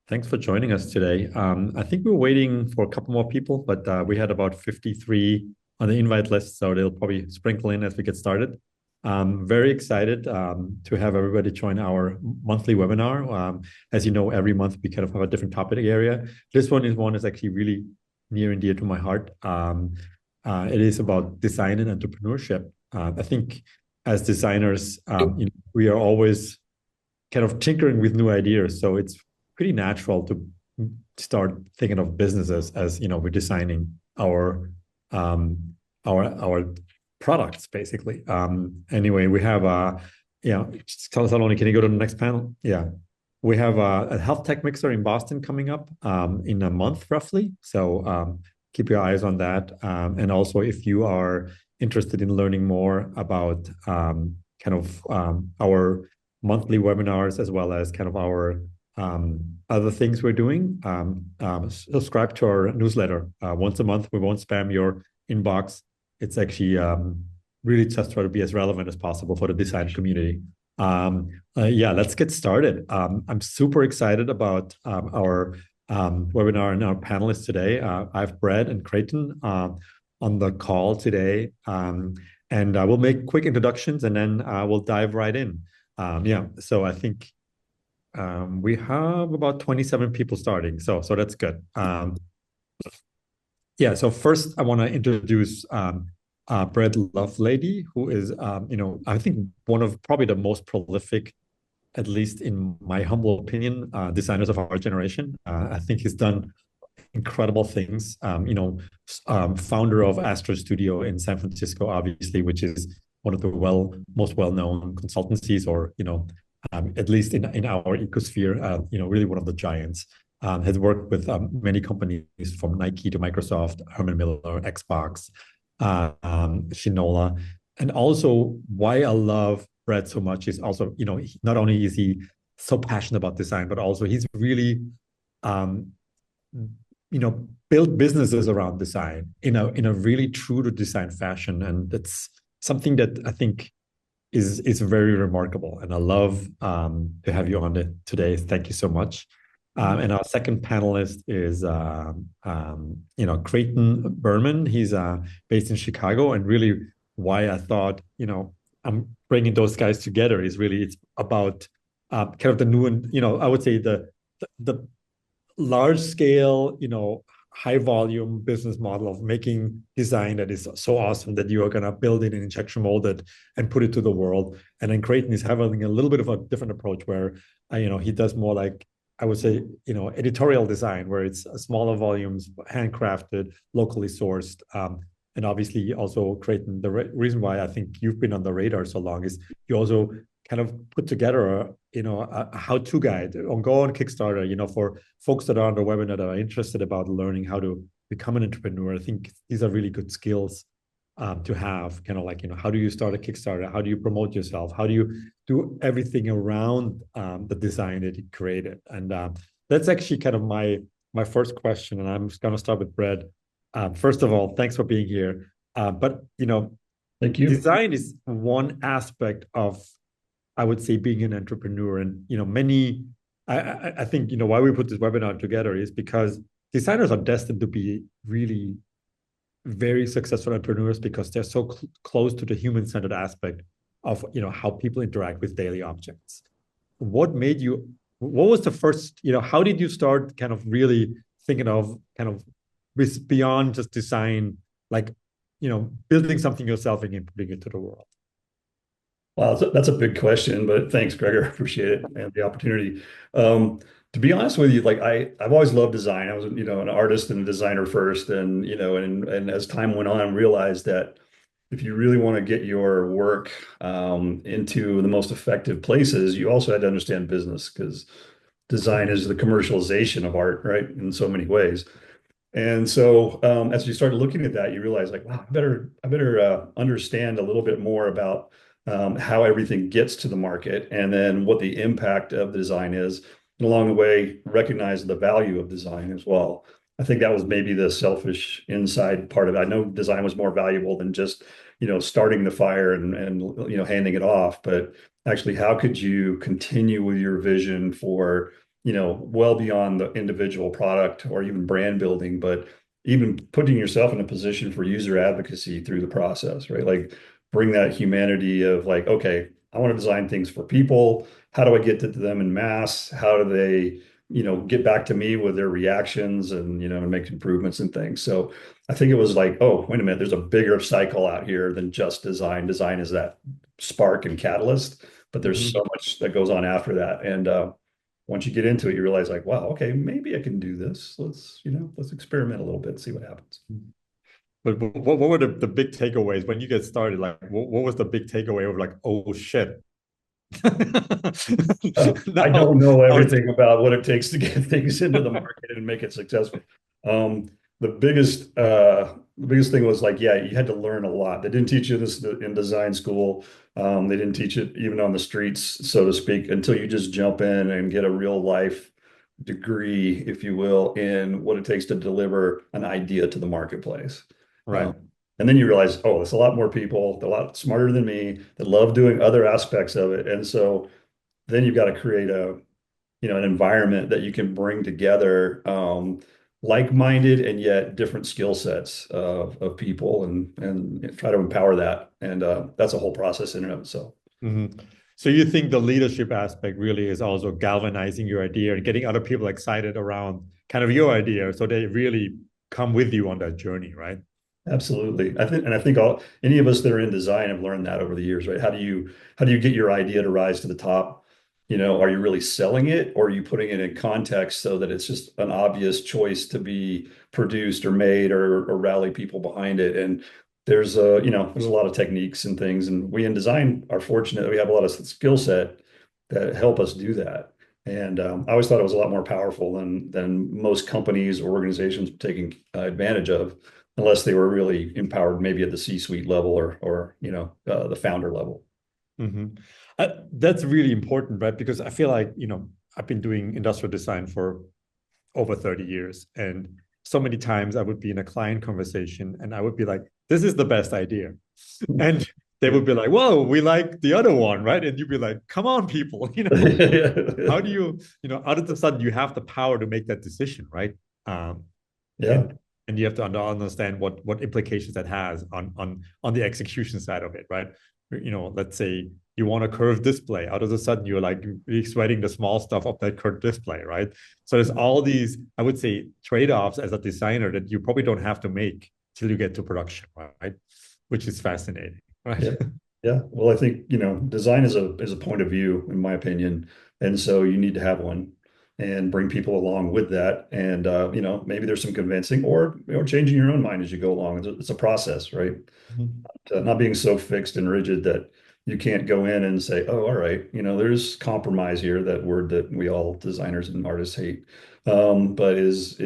Thanks for joining us today. I think we were waiting for a couple more people, but we had about 53 on the invite list, so they'll probably sprinkle in as we get started. Very excited to have everybody join our monthly webinar. As you know, every month we kind of have a different topic area. This one is actually really near and dear to my heart. It is about design and entrepreneurship. I think as designers, we are always kind of tinkering with new ideas, so it's pretty natural to start thinking of businesses as we're designing our products basically. Anyway, we have Saloni, can you go to the next panel? Yeah, we have a health tech mixer in Boston coming up in a month roughly. So keep your eyes on that. And also, if you are interested in learning more about our monthly webinars as well as kind of our other things we're doing, subscribe to our newsletter once a month. We won't spam your inbox. It's actually really just try to be as relevant as possible for the design community. Let's get started. I'm super excited about our webinar and our panelists today. I have Brad and Creighton on the call today, and we'll make quick introductions and then we'll dive right in. So I think we have about 27 people starting, so that's good. So first I want to introduce Brad Lovelady, who is I think one of probably the most prolific, at least in my humble opinion, designers of our generation. I think he's done incredible things. Founder of Astro Studio in San Francisco, obviously, which is one of the most well-known consultancies, or at least in our ecosphere, really one of the giants. Has worked with many companies from Nike to Microsoft, Herman Miller, Xbox, Shinola. And also why I love Brad so much is also, not only is he so passionate about design, but also he's really, built businesses around design in a really true to design fashion. And that's something that I think is very remarkable. And I love to have you on it today. Thank you so much. And our second panelist is, Creighton Berman. He's based in Chicago, and really why I thought, I'm bringing those guys together is really it's about kind of the new and, I would say the large scale, high volume business model of making design that is so awesome that you are going to build it and injection mold it and put it to the world. And then Creighton is having a little bit of a different approach where, he does more like, I would say, editorial design, where it's smaller volumes, handcrafted, locally sourced. And obviously also Creighton, the reason why I think you've been on the radar so long is you also kind of put together a how-to guide on go on Kickstarter, for folks that are on the webinar that are interested about learning how to become an entrepreneur. I think these are really good skills to have, kind of like, how do you start a Kickstarter? How do you promote yourself? How do you do everything around the design that you created? And that's actually kind of my first question. And I'm just going to start with Brad. First of all, thanks for being here. But, thank you. Design is one aspect of, I would say, being an entrepreneur. And, I think, why we put this webinar together is because designers are destined to be really very successful entrepreneurs because they're so close to the human-centered aspect of, how people interact with daily objects. What was the first, how did you start kind of really thinking of kind of with beyond just design, like, building something yourself and putting it to the world? Wow, that's a big question, but thanks, Gregor. Appreciate it and the opportunity. To be honest with you, like I've always loved design. I was, an artist and a designer first, and and as time went on, I realized that if you really want to get your work into the most effective places, you also had to understand business, because design is the commercialization of art, right? In so many ways. And so as you started looking at that, you realize like, wow, I better understand a little bit more about how everything gets to the market, and then what the impact of the design is, and along the way, recognize the value of design as well. I think that was maybe the selfish inside part of it. I know design was more valuable than just, starting the fire and handing it off, but actually, how could you continue with your vision for well beyond the individual product or even brand building, but even putting yourself in a position for user advocacy through the process, right? Like bring that humanity of like, okay, I want to design things for people. How do I get to them in mass? How do they, get back to me with their reactions and, and make improvements and things. So I think it was like, oh, wait a minute, there's a bigger cycle out here than just design. Design is that spark and catalyst, but there's Mhm. so much that goes on after that. And once you get into it, you realize like, wow, okay, maybe I can do this. Let's experiment a little bit, see what happens. But what were the big takeaways when you get started? Like, what was the big takeaway of like, oh shit, I now don't know now it's everything about what it takes to get things into the market and make it successful. The biggest thing was like, yeah, you had to learn a lot. They didn't teach you this in design school. They didn't teach it even on the streets, so to speak, until you just jump in and get a real life degree, if you will, in what it takes to deliver an idea to the marketplace. right. Um, and then you realize, oh, there's a lot more people, a lot smarter than me that love doing other aspects of it. And so then you've got to create an environment that you can bring together like-minded and yet different skill sets of people and try to empower that. And that's a whole process in and of itself. Mhm. So you think the leadership aspect really is also galvanizing your idea and getting other people excited around kind of your idea, so they really come with you on that journey, right? Absolutely. I think any of us that are in design have learned that over the years, right? How do you get your idea to rise to the top? Are you really selling it or are you putting it in context so that it's just an obvious choice to be produced or made or rally people behind it? And there's a lot of techniques and things, and we in design are fortunate that we have a lot of skill set that help us do that. And I always thought it was a lot more powerful than most companies or organizations taking advantage of unless they were really empowered maybe at the C-suite level or the founder level. Mhm. That's really important, right? Because I feel like, I've been doing industrial design for over 30 years. And so many times I would be in a client conversation and I would be like, this is the best idea. And they Yeah. would be like, whoa, we like the other one, right? And you'd be like, come on, people, how do you, out of the sudden you have the power to make that decision, right? Um, Yeah, and and you have to understand what implications that has on the execution side of it, right? Let's say you want a curved display. Out of the sudden, you're like really sweating the small stuff of that curved display, right? So there's all these, I would say, trade-offs as a designer that you probably don't have to make till you get to production, right? Which is fascinating, right? yeah, yeah. Well, I think, design is a point of view, in my opinion. And so you need to have one and bring people along with that. And maybe there's some convincing or changing your own mind as you go along. It's a process, right? Not being so fixed and rigid that you can't go in and say, oh, all right, there's compromise here, that word that we all designers and artists hate. But it's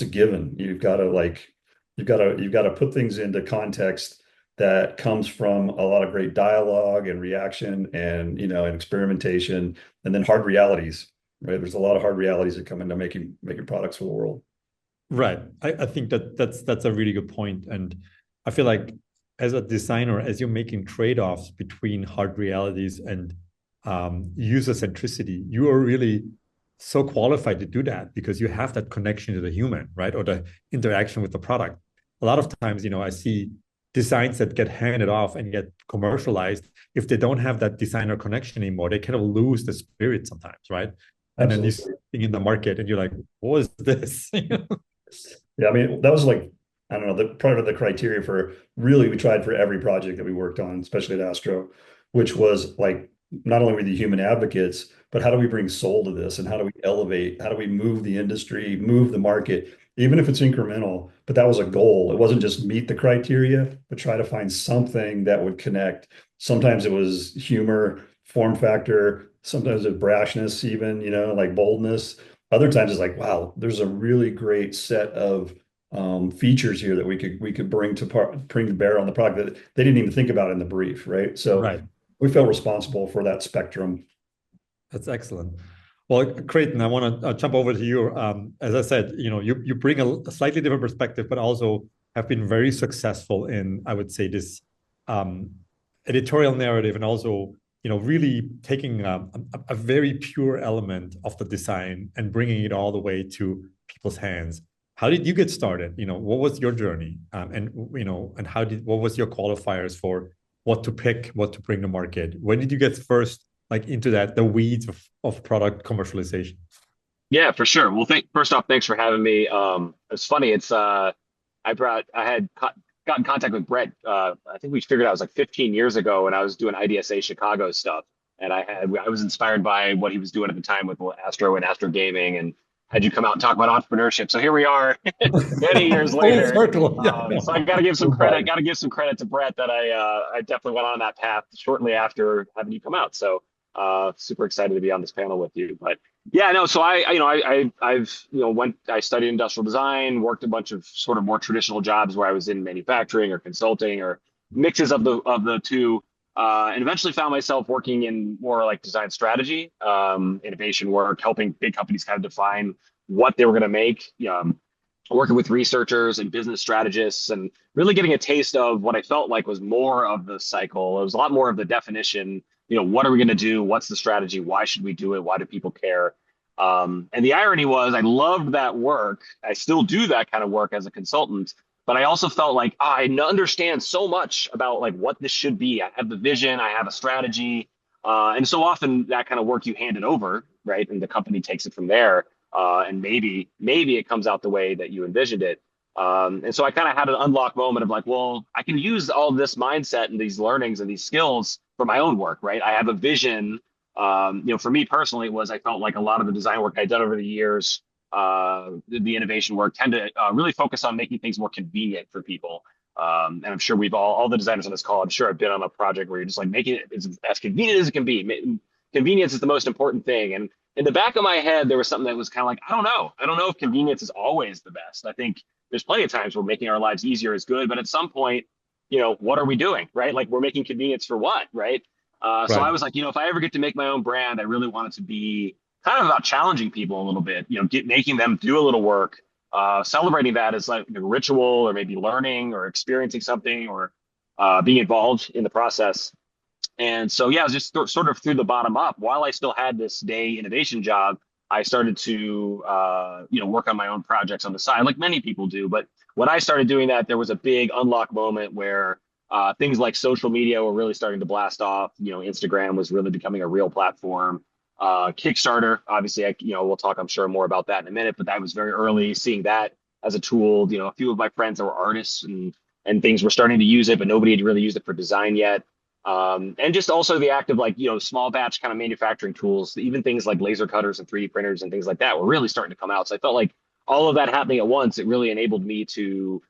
a given. You've got to put things into context that comes from a lot of great dialogue and reaction and experimentation and then hard realities, right? There's a lot of hard realities that come into making products for the world. Right. I think that's a really good point. And I feel like as a designer, as you're making trade-offs between hard realities and user centricity, you are really so qualified to do that because you have that connection to the human, right? Or the interaction with the product. A lot of times, I see designs that get handed off and get commercialized. If they don't have that designer connection anymore, they kind of lose the spirit sometimes, right? And then you see Absolutely. in the market and you're like, what is this? Yeah, I mean, that was like, I don't know, the part of the criteria for really we tried for every project that we worked on, especially at Astro, which was like not only were the human advocates, but how do we bring soul to this and how do we elevate, how do we move the industry, move the market, even if it's incremental, but that was a goal. It wasn't just meet the criteria, but try to find something that would connect. Sometimes it was humor, form factor, sometimes it's brashness, even, like boldness. Other times it's like, wow, there's a really great set of features here that we could bring to bear on the product that they didn't even think about in the brief, right? So Right. we felt responsible for that spectrum. That's excellent. Well, Creighton, I want to jump over to you. As I said, you bring a slightly different perspective, but also have been very successful in, I would say, this um, editorial narrative and also, really taking a very pure element of the design and bringing it all the way to people's hands. How did you get started? What was your journey? And what was your qualifiers for what to pick, what to bring to market? When did you get first like into the weeds of product commercialization? Yeah, for sure. Well, first off, thanks for having me. It's funny. I had got in contact with Brett. I think we figured out it was like 15 years ago when I was doing IDSA Chicago stuff, and I was inspired by what he was doing at the time with Astro and Astro Gaming, and had you come out and talk about entrepreneurship. So here we are, many years Full later. circle. Yeah. So I got to give some credit. Got to give some credit to Brett that I definitely went on that path shortly after having you come out. So super excited to be on this panel with you. But yeah, no. So I studied industrial design, worked a bunch of sort of more traditional jobs where I was in manufacturing or consulting or mixes of the two, and eventually found myself working in more like design strategy, innovation work, helping big companies kind of define what they were going to make. Working with researchers and business strategists, and really getting a taste of what I felt like was more of the cycle. It was a lot more of the definition. What are we going to do? What's the strategy? Why should we do it? Why do people care? And the irony was I loved that work. I still do that kind of work as a consultant, but I also felt like I understand so much about like what this should be. I have the vision, I have a strategy. And so often that kind of work you hand it over, right? And the company takes it from there. And maybe it comes out the way that you envisioned it. And so I kind of had an unlock moment of like, well, I can use all this mindset and these learnings and these skills for my own work, right? I have a vision. For me personally, I felt like a lot of the design work I'd done over the years, the innovation work, tend to really focus on making things more convenient for people. And I'm sure all the designers on this call, I'm sure I've been on a project where you're just like making it as convenient as it can be. Convenience is the most important thing. And in the back of my head, there was something that was kind of like, I don't know. I don't know if convenience is always the best. I think there's plenty of times where making our lives easier is good, but at some point, what are we doing, right? Like we're making convenience for what, right? So I was like, if I ever get to make my own brand, I really want it to be kind of about challenging people a little bit, making them do a little work, celebrating that as like a ritual or maybe learning or experiencing something or being involved in the process. And so, yeah, it was just sort of through the bottom up. While I still had this day innovation job, I started to, work on my own projects on the side, like many people do. But when I started doing that, there was a big unlock moment where things like social media were really starting to blast off. Instagram was really becoming a real platform. Kickstarter, obviously, we'll talk, I'm sure, more about that in a minute. But that was very early, seeing that as a tool. A few of my friends that were artists and things were starting to use it, but nobody had really used it for design yet. And just also the act of like, small batch kind of manufacturing tools, even things like laser cutters and 3D printers and things like that were really starting to come out. So I felt like all of that happening at once, it really enabled me to,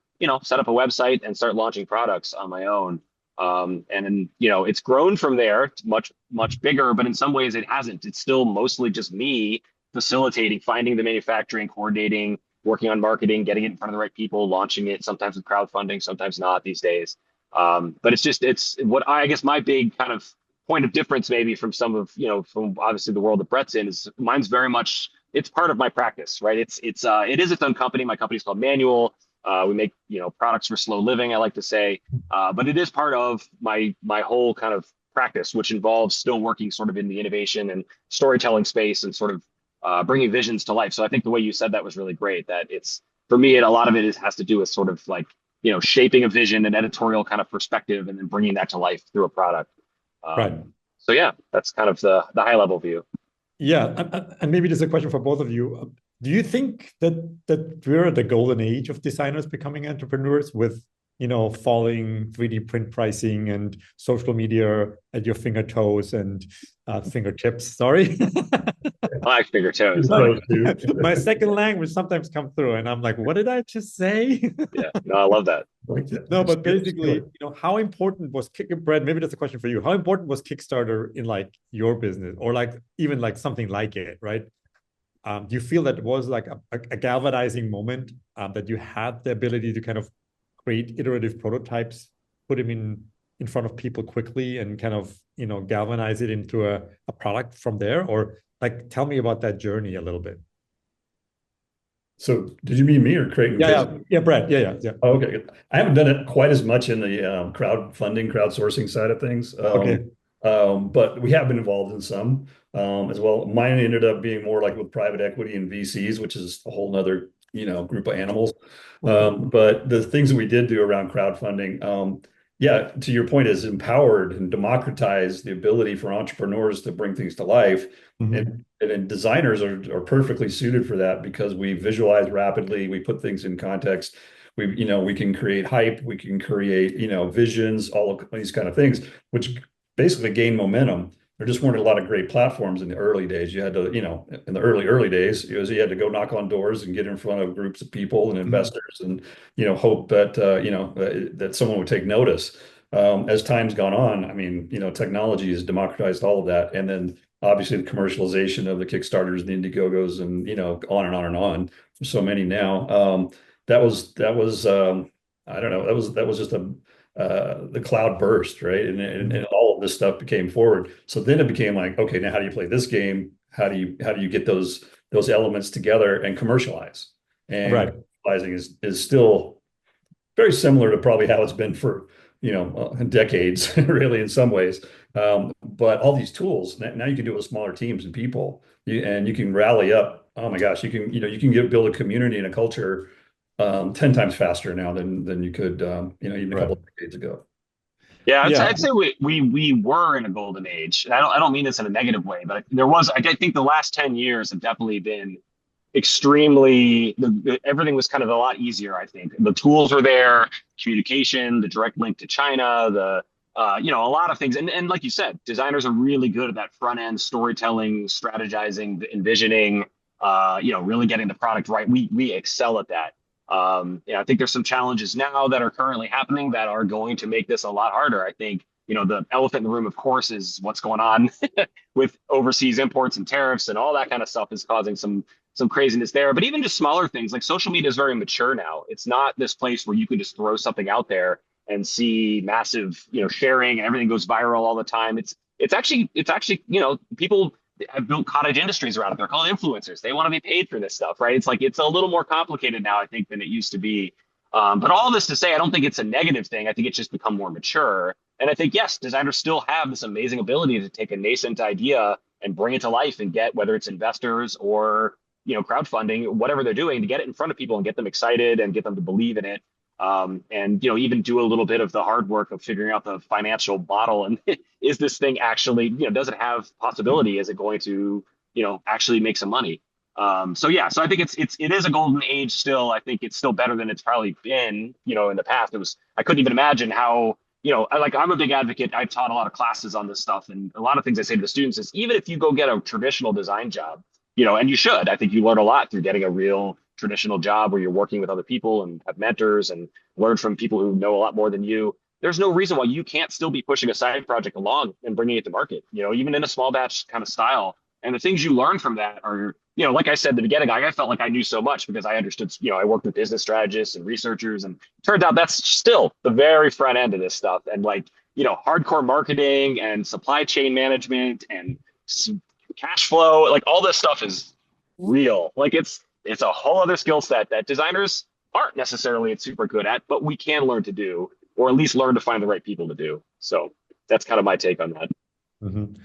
set up a website and start launching products on my own. And then, it's grown from there. It's much, much bigger, but in some ways it hasn't. It's still mostly just me facilitating, finding the manufacturing, coordinating, working on marketing, getting it in front of the right people, launching it, sometimes with crowdfunding, sometimes not these days. But it's what I guess my big kind of point of difference maybe from from obviously the world that Brett's in is mine's very much, it's part of my practice, right? It is its own company. My company's called Manual. We make, products for slow living, I like to say. But it is part of my whole kind of practice, which involves still working sort of in the innovation and storytelling space and sort of bringing visions to life. So I think the way you said that was really great, that it's, for me, a lot of it has to do with sort of like, shaping a vision, an editorial kind of perspective, and then bringing that to life through a product. Right. So yeah, that's kind of the high level view. Yeah, and maybe there's a question for both of you. Do you think that we're at the golden age of designers becoming entrepreneurs with, following 3D print pricing and social media at your finger toes and fingertips? Sorry. I like finger toes. My second language sometimes comes through, and I'm like, what did I just say? Yeah, no, I love that. No, but basically, how important was Brad? Maybe that's a question for you. How important was Kickstarter in like your business, or like even like something like it, right? Do you feel that it was like a galvanizing moment, that you had the ability to kind of create iterative prototypes, put them in front of people quickly, and kind of galvanize it into a product from there? Or like, tell me about that journey a little bit. So did you mean me or Craig? Yeah, Brad. Yeah. Oh, okay, good. I haven't done it quite as much in the crowdfunding, crowdsourcing side of things. Okay. But we have been involved in some as well. Mine ended up being more like with private equity and VCs, which is a whole nother, group of animals. But the things that we did do around crowdfunding, yeah, to your point, is empowered and democratized the ability for entrepreneurs to bring things to life. Mhm. And designers are perfectly suited for that because we visualize rapidly, we put things in context. We can create hype, we can create, visions, all of these kind of things, which basically gain momentum. There just weren't a lot of great platforms in the early days. You had to, in the early days, you had to go knock on doors and get in front of groups of people and Mhm. investors and, hope that, that someone would take notice. As time's gone on, I mean, technology has democratized all of that. And then obviously the commercialization of the Kickstarters, the Indiegogos, and, on and on and on. There's so many now. That was I don't know, that was just the cloud burst, right? And all of this stuff became forward. So then it became like, okay, now how do you play this game? How do you get those elements together and commercialize? And Right. commercializing is still very similar to probably how it's been for decades, really, in some ways. But all these tools now you can do it with smaller teams and people, and you can rally up. Oh my gosh, you can build a community and a culture 10 times faster now than you could even a Right. couple of decades ago. Yeah, Yeah. I'd say we were in a golden age. And I don't mean this in a negative way, but there was, I think the last 10 years have definitely been extremely, everything was kind of a lot easier, I think. The tools were there, communication, the direct link to China, a lot of things. And like you said, designers are really good at that front end storytelling, strategizing, envisioning, really getting the product right. We excel at that. I think there's some challenges now that are currently happening that are going to make this a lot harder. I think, the elephant in the room, of course, is what's going on with overseas imports and tariffs and all that kind of stuff is causing some craziness there. But even just smaller things like social media is very mature now. It's not this place where you can just throw something out there and see massive, sharing and everything goes viral all the time. It's actually, people have built cottage industries around it. They're called influencers. They want to be paid for this stuff, right? It's like it's a little more complicated now, I think, than it used to be. But all this to say, I don't think it's a negative thing. I think it's just become more mature. And I think, yes, designers still have this amazing ability to take a nascent idea and bring it to life and get whether it's investors or crowdfunding, whatever they're doing, to get it in front of people and get them excited and get them to believe in it. And even do a little bit of the hard work of figuring out the financial model and is this thing actually, does it have possibility? Is it going to, actually make some money? So yeah, so I think it is a golden age still. I think it's still better than it's probably been, in the past. I couldn't even imagine how, I'm a big advocate. I've taught a lot of classes on this stuff, and a lot of things I say to the students is even if you go get a traditional design job, and you should, I think you learn a lot through getting a real traditional job where you're working with other people and have mentors and learn from people who know a lot more than you. There's no reason why you can't still be pushing a side project along and bringing it to market, even in a small batch kind of style. And the things you learn from that are, like I said at the beginning, I felt like I knew so much because I understood, I worked with business strategists and researchers, and it turns out that's still the very front end of this stuff. And like, hardcore marketing and supply chain management and cash flow, like all this stuff is real. Like it's a whole other skill set that designers aren't necessarily super good at, but we can learn to do, or at least learn to find the right people to do. So that's kind of my take on that. Mhm.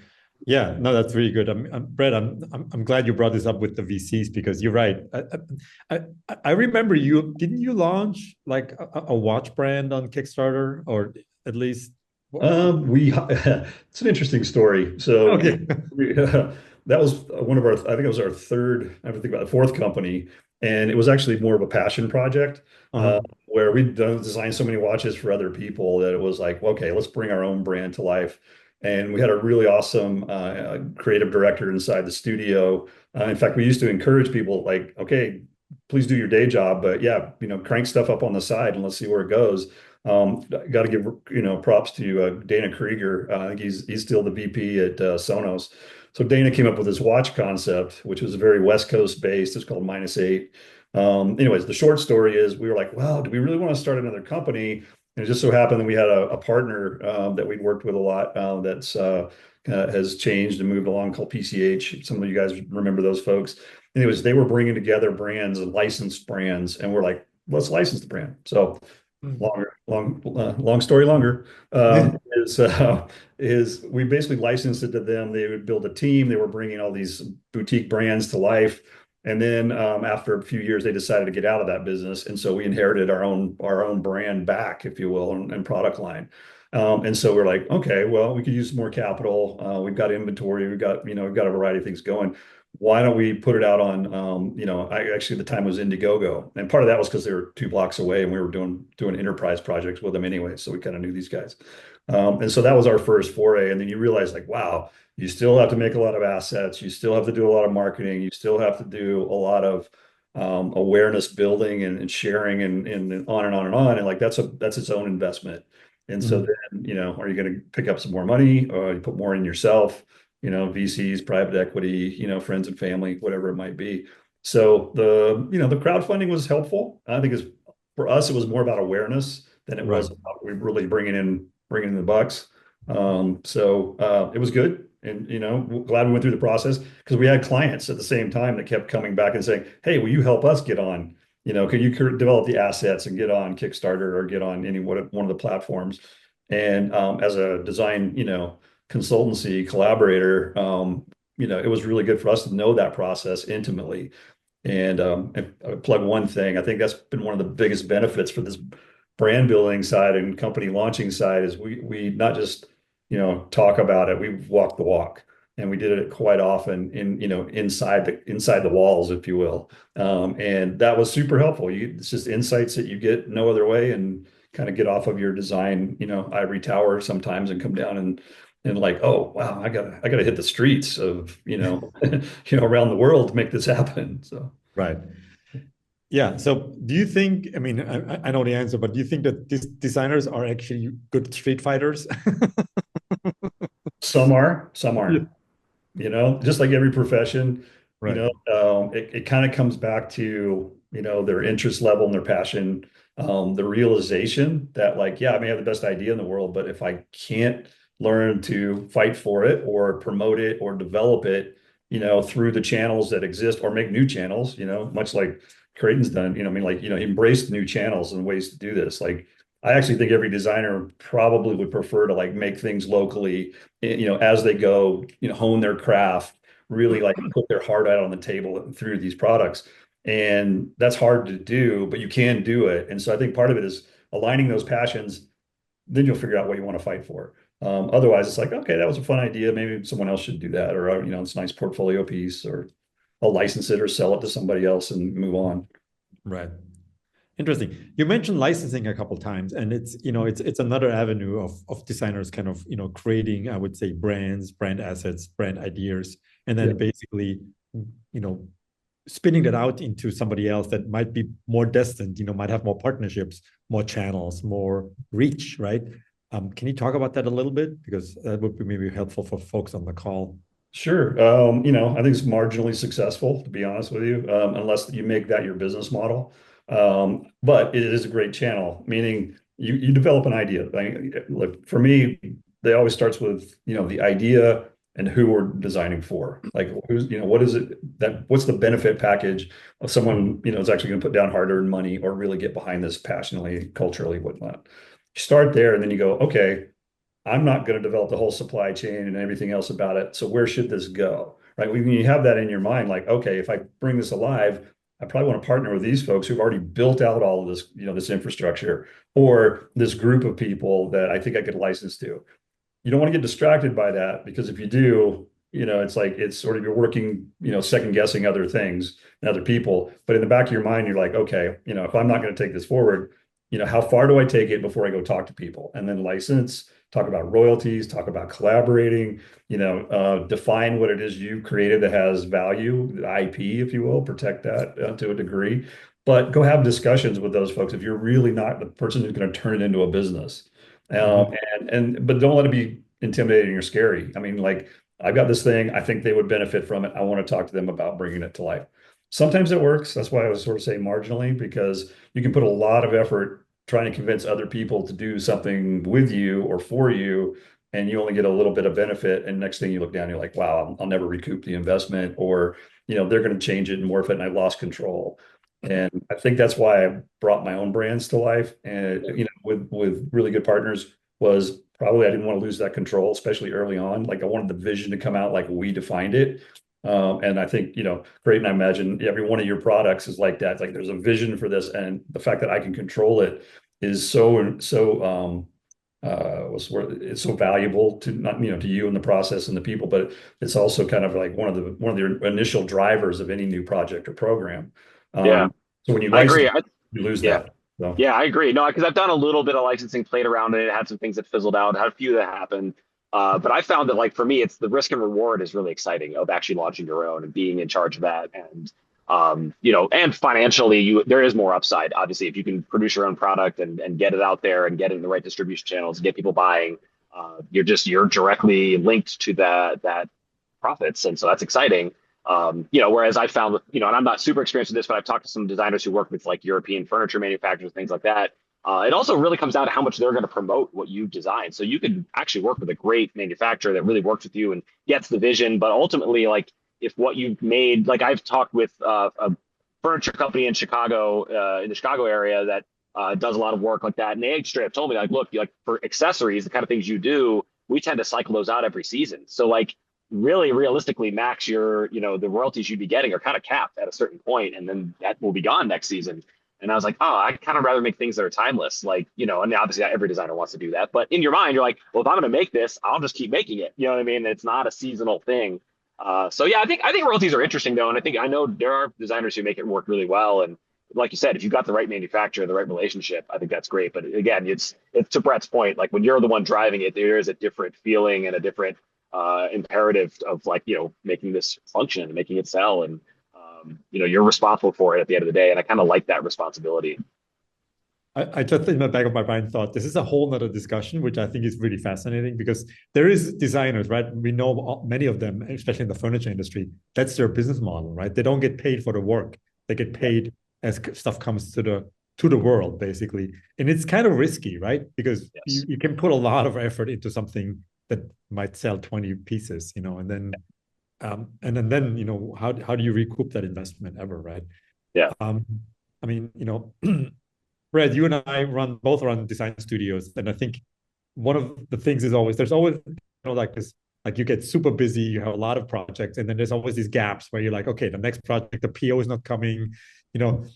Yeah, no, that's really good. Brett, I'm glad you brought this up with the VCs because you're right. I remember didn't you launch like a watch brand on Kickstarter, or at least We it's an interesting story. So okay. that was one of our, I think it was our third, I have to think about the fourth company, and it was actually more of a passion project Uh-huh. where we'd designed so many watches for other people that it was like, okay, let's bring our own brand to life. And we had a really awesome creative director inside the studio. In fact, we used to encourage people like, okay, please do your day job, but yeah, crank stuff up on the side and let's see where it goes. Got to give props to Dana Krieger. I think he's still the VP at Sonos. So Dana came up with this watch concept, which was very West Coast based. It's called -8. Anyways, the short story is we were like, well, do we really want to start another company? And it just so happened that we had a partner that we'd worked with a lot that's has changed and moved along called PCH. Some of you guys remember those folks. Anyways, they were bringing together brands and licensed brands, and we're like, let's license the brand. So Mm. long story longer, is we basically licensed it to them. They would build a team. They were bringing all these boutique brands to life. And then after a few years, they decided to get out of that business, and so we inherited our own brand back, if you will, and product line. And so we're like, okay, well, we could use some more capital. We've got inventory. We've got a variety of things going. Why don't we put it out on, I actually at the time was Indiegogo, and part of that was because they were 2 blocks away, and we were doing enterprise projects with them anyway, so we kind of knew these guys. And so that was our first foray. And then you realize, like, wow, you still have to make a lot of assets. You still have to do a lot of marketing. You still have to do a lot of awareness building and sharing and on and on and on. And like that's its own investment. And so then, are you going to pick up some more money, or you put more in yourself? VCs, private equity, friends and family, whatever it might be. So the crowdfunding was helpful. I think for us, it was more about awareness than it Right. was about we really bringing in the bucks. So it was good. And, glad we went through the process, because we had clients at the same time that kept coming back and saying, hey, will you help us get on? Can you develop the assets and get on Kickstarter or get on one of the platforms? And as a design, consultancy collaborator, it was really good for us to know that process intimately. And I plug one thing, I think that's been one of the biggest benefits for this brand building side and company launching side is we not just, talk about it, we walk the walk. And we did it quite often inside the walls, if you will. And that was super helpful. It's just insights that you get no other way, and kind of get off of your design, ivory tower sometimes, and come down and like, oh wow, I gotta hit the streets of around the world to make this happen. So Right. Yeah. So do you think, I mean, I know the answer, but do you think that these designers are actually good street fighters? some are, some Yeah. aren't. Just like every profession, Right. it kind of comes back to, their interest level and their passion, the realization that, like, yeah, I may have the best idea in the world, but if I can't learn to fight for it or promote it or develop it, through the channels that exist, or make new channels, much like Creighton's done, I mean, like, embrace new channels and ways to do this. Like, I actually think every designer probably would prefer to like make things locally, as they go, hone their craft, really like put their heart out on the table through these products. And that's hard to do, but you can do it. And so I think part of it is aligning those passions. Then you'll figure out what you want to fight for. Otherwise, it's like, okay, that was a fun idea. Maybe someone else should do that, or it's a nice portfolio piece, or I'll license it or sell it to somebody else and move on. Right. Interesting. You mentioned licensing a couple of times, and it's another avenue of designers kind of creating, I would say, brands, brand assets, brand ideas, and Yeah. then basically you know spinning that out into somebody else that might be more destined, might have more partnerships, more channels, more reach, right? Can you talk about that a little bit, because that would be maybe helpful for folks on the call. Sure. I think it's marginally successful, to be honest with you, unless you make that your business model. But it is a great channel, meaning you develop an idea. Like for me, they always starts with, the idea and who we're designing for. Like what is it what's the benefit package of someone, is actually going to put down hard-earned money or really get behind this passionately, culturally, whatnot. You start there, and then you go, okay, I'm not going to develop the whole supply chain and everything else about it. So where should this go? Right. When you have that in your mind, like, okay, if I bring this alive, I probably want to partner with these folks who've already built out all of this, this infrastructure, or this group of people that I think I could license to. You don't want to get distracted by that, because if you do, it's like it's sort of you're working, second guessing other things and other people. But in the back of your mind, you're like, okay, if I'm not going to take this forward, how far do I take it before I go talk to people and then license, talk about royalties, talk about collaborating, define what it is you've created that has value, the IP, if you will, protect that to a degree. But go have discussions with those folks if you're really not the person who's going to turn it into a business. Mhm. But don't let it be intimidating or scary. I mean, like, I've got this thing, I think they would benefit from it. I want to talk to them about bringing it to life. Sometimes it works. That's why I was sort of saying marginally, because you can put a lot of effort trying to convince other people to do something with you or for you, and you only get a little bit of benefit. And next thing you look down, you're like, wow, I'll never recoup the investment, or, they're going to change it and morph it, and I lost control. And I think that's why I brought my own brands to life, and with really good partners was probably I didn't want to lose that control, especially early on. Like I wanted the vision to come out like we defined it. And I think, great. And I imagine every one of your products is like that. Like there's a vision for this, and the fact that I can control it is it's so valuable to not, to you and the process and the people, but it's also kind of like one of the initial drivers of any new project or program. Yeah, So when you I agree. license, you lose Yeah. that. So Yeah, I agree. No, because I've done a little bit of licensing, played around in it, had some things that fizzled out, had a few that happened. But I found that, like, for me, it's the risk and reward is really exciting of actually launching your own and being in charge of that. And and financially, there is more upside. Obviously, if you can produce your own product and get it out there and get it in the right distribution channels, get people buying, you're directly linked to that profits, and so that's exciting. Whereas I found with, and I'm not super experienced with this, but I've talked to some designers who work with like European furniture manufacturers, things like that. It also really comes down to how much they're going to promote what you design. So you could actually work with a great manufacturer that really works with you and gets the vision, but ultimately, like if what you've made, like I've talked with a furniture company in Chicago, in the Chicago area that does a lot of work like that, and they straight up told me like, look, like for accessories, the kind of things you do, we tend to cycle those out every season. So like really realistically, max the royalties you'd be getting are kind of capped at a certain point, and then that will be gone next season. And I was like, oh, I kind of rather make things that are timeless, like, and obviously not every designer wants to do that, but in your mind, you're like, well, if I'm going to make this, I'll just keep making it. You know what I mean? It's not a seasonal thing. So yeah, I think royalties are interesting though, and I know there are designers who make it work really well. And like you said, if you've got the right manufacturer, the right relationship, I think that's great. But again, it's to Brett's point, like when you're the one driving it, there is a different feeling and a different imperative of like making this function and making it sell, and you're responsible for it at the end of the day, and I kind of like that responsibility. I just in the back of my mind thought this is a whole nother discussion, which I think is really fascinating because there is designers, right? We know many of them, especially in the furniture industry, that's their business model, right? They don't get paid for the work. They get paid as stuff comes to the world, basically. And it's kind of risky, right? Because Yes. you can put a lot of effort into something that might sell 20 pieces, and then how do you recoup that investment ever, right? Yeah. I mean, Brad, you and I both run design studios, and I think one of the things is there's always like this, like you get super busy, you have a lot of projects, and then there's always these gaps where you're like, okay, the next project, the PO is not coming, and